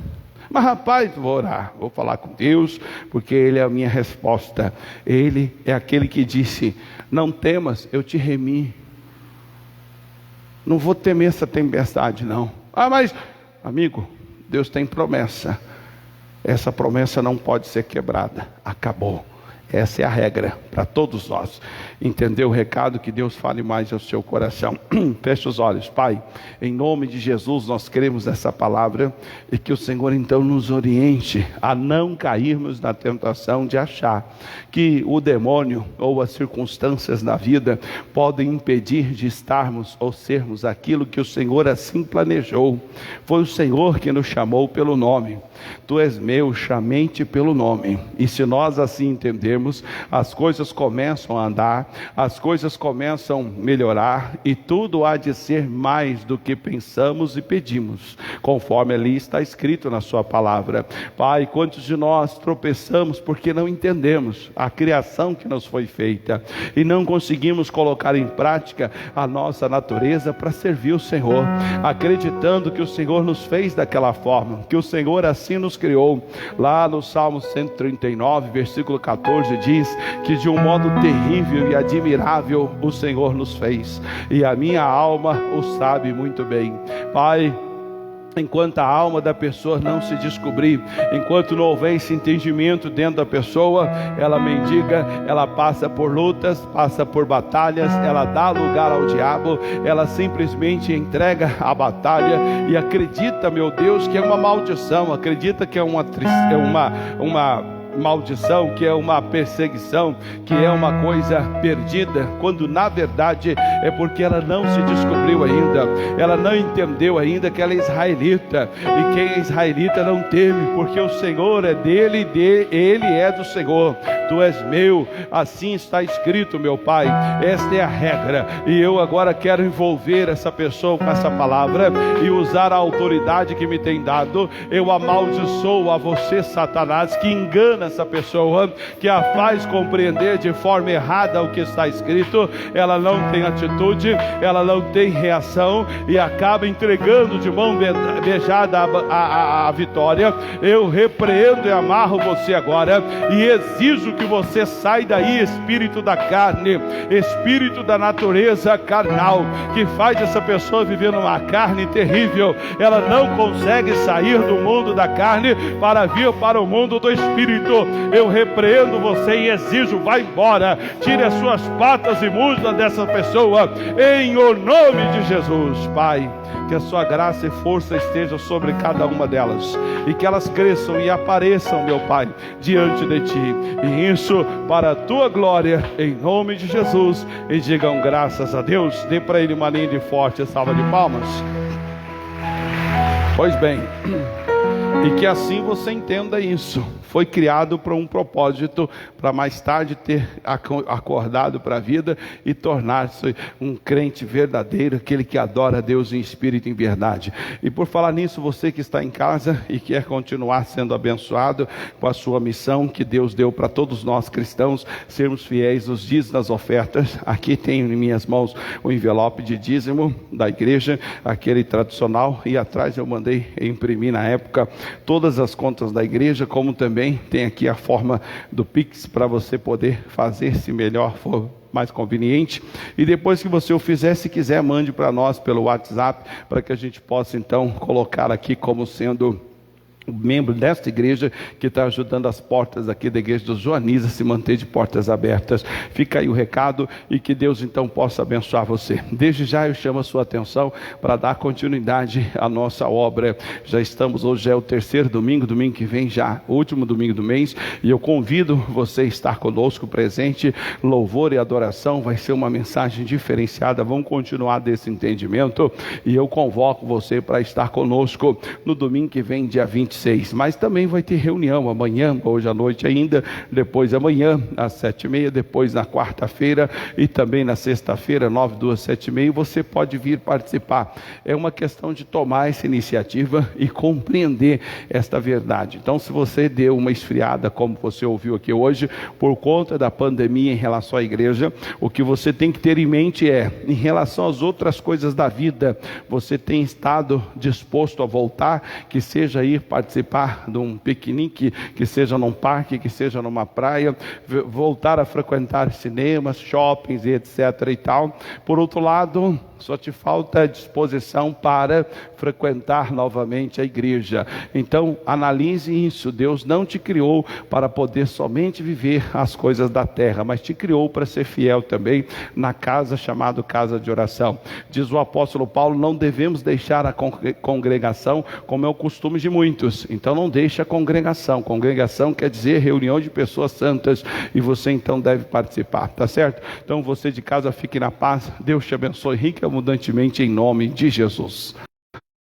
Mas rapaz, vou orar, vou falar com Deus, porque Ele é a minha resposta. Ele é aquele que disse, não temas, eu te remi. Não vou temer essa tempestade não. Ah, mas, amigo, Deus tem promessa. Essa promessa não pode ser quebrada. Acabou. Essa é a regra para todos nós. Entendeu o recado? Que Deus fale mais ao seu coração. Feche os olhos. Pai, em nome de Jesus nós queremos essa palavra e que o Senhor então nos oriente a não cairmos na tentação de achar que o demônio ou as circunstâncias da vida podem impedir de estarmos ou sermos aquilo que o Senhor assim planejou. Foi o Senhor que nos chamou pelo nome. Tu és meu, chamei-te pelo nome. E se nós assim entendermos, as coisas começam a andar, as coisas começam a melhorar, e tudo há de ser mais do que pensamos e pedimos, conforme ali está escrito na sua palavra. Pai, quantos de nós tropeçamos porque não entendemos a criação que nos foi feita e não conseguimos colocar em prática a nossa natureza para servir o Senhor, acreditando que o Senhor nos fez daquela forma, que o Senhor assim nos criou. Lá no Salmo 139, versículo 14, diz que de um modo terrível e admirável o Senhor nos fez, e a minha alma o sabe muito bem. Pai, enquanto a alma da pessoa não se descobrir, enquanto não houver esse entendimento dentro da pessoa, ela mendiga, ela passa por lutas, passa por batalhas, ela dá lugar ao diabo, ela simplesmente entrega a batalha e acredita, meu Deus, que é uma maldição, acredita que é uma maldição, que é uma perseguição, que é uma coisa perdida, quando na verdade é porque ela não se descobriu ainda, ela não entendeu ainda que ela é israelita, e quem é israelita não teme, porque o Senhor é dele, ele é do Senhor. Tu és meu, assim está escrito, meu Pai. Esta é a regra, e eu agora quero envolver essa pessoa com essa palavra e usar a autoridade que me tem dado. Eu amaldiçoo a você, Satanás, que engana essa pessoa, que a faz compreender de forma errada o que está escrito. Ela não tem atitude, ela não tem reação e acaba entregando de mão beijada a vitória. Eu repreendo e amarro você agora e exijo que você saia daí, espírito da carne, espírito da natureza carnal, que faz essa pessoa viver numa carne terrível. Ela não consegue sair do mundo da carne para vir para o mundo do espírito. Eu repreendo você e exijo, vá embora, tire as suas patas imundas dessa pessoa, em o nome de Jesus. Pai, que a sua graça e força esteja sobre cada uma delas, e que elas cresçam e apareçam, meu Pai, diante de Ti, e isso para a Tua glória, em nome de Jesus. E digam graças a Deus. Dê para Ele uma linda e forte salva de palmas. Pois bem, e que assim você entenda isso. Foi criado para um propósito, para mais tarde ter acordado para a vida e tornar-se um crente verdadeiro, aquele que adora a Deus em espírito e em verdade. E por falar nisso, você que está em casa e quer continuar sendo abençoado com a sua missão que Deus deu para todos nós cristãos, sermos fiéis nos dízimos, nas ofertas. Aqui tenho em minhas mãos o envelope de dízimo da igreja, aquele tradicional, e atrás eu mandei imprimir na época todas as contas da igreja, como também tem aqui a forma do Pix para você poder fazer, se melhor for mais conveniente. E depois que você o fizer, se quiser, mande para nós pelo WhatsApp, para que a gente possa então colocar aqui como sendo membro desta igreja, que está ajudando as portas aqui da igreja dos Joanis a se manter de portas abertas. Fica aí o recado, e que Deus então possa abençoar você. Desde já eu chamo a sua atenção para dar continuidade à nossa obra. Já estamos, hoje é o terceiro domingo que vem já, o último domingo do mês, e eu convido você a estar conosco presente. Louvor e adoração vai ser uma mensagem diferenciada, vamos continuar desse entendimento, e eu convoco você para estar conosco no domingo que vem, dia 26, mas também vai ter reunião amanhã, hoje à noite ainda, depois amanhã às 7h30, depois na quarta-feira e também na sexta-feira, 9, 2, 7h30, você pode vir participar. É uma questão de tomar essa iniciativa e compreender esta verdade. Então, se você deu uma esfriada, como você ouviu aqui hoje, por conta da pandemia em relação à igreja, o que você tem que ter em mente é, em relação às outras coisas da vida, você tem estado disposto a voltar, que seja ir participar de um piquenique, que seja num parque, que seja numa praia, voltar a frequentar cinemas, shoppings e etc e tal. Por outro lado, só te falta disposição para frequentar novamente a igreja. Então, analise isso. Deus não te criou para poder somente viver as coisas da terra, mas te criou para ser fiel também na casa chamada casa de oração. Diz o apóstolo Paulo, não devemos deixar a congregação, como é o costume de muitos. Então, não deixe a congregação. Congregação quer dizer reunião de pessoas santas, e você então deve participar, tá certo? Então, você de casa, fique na paz. Deus te abençoe rica e abundantemente em nome de Jesus.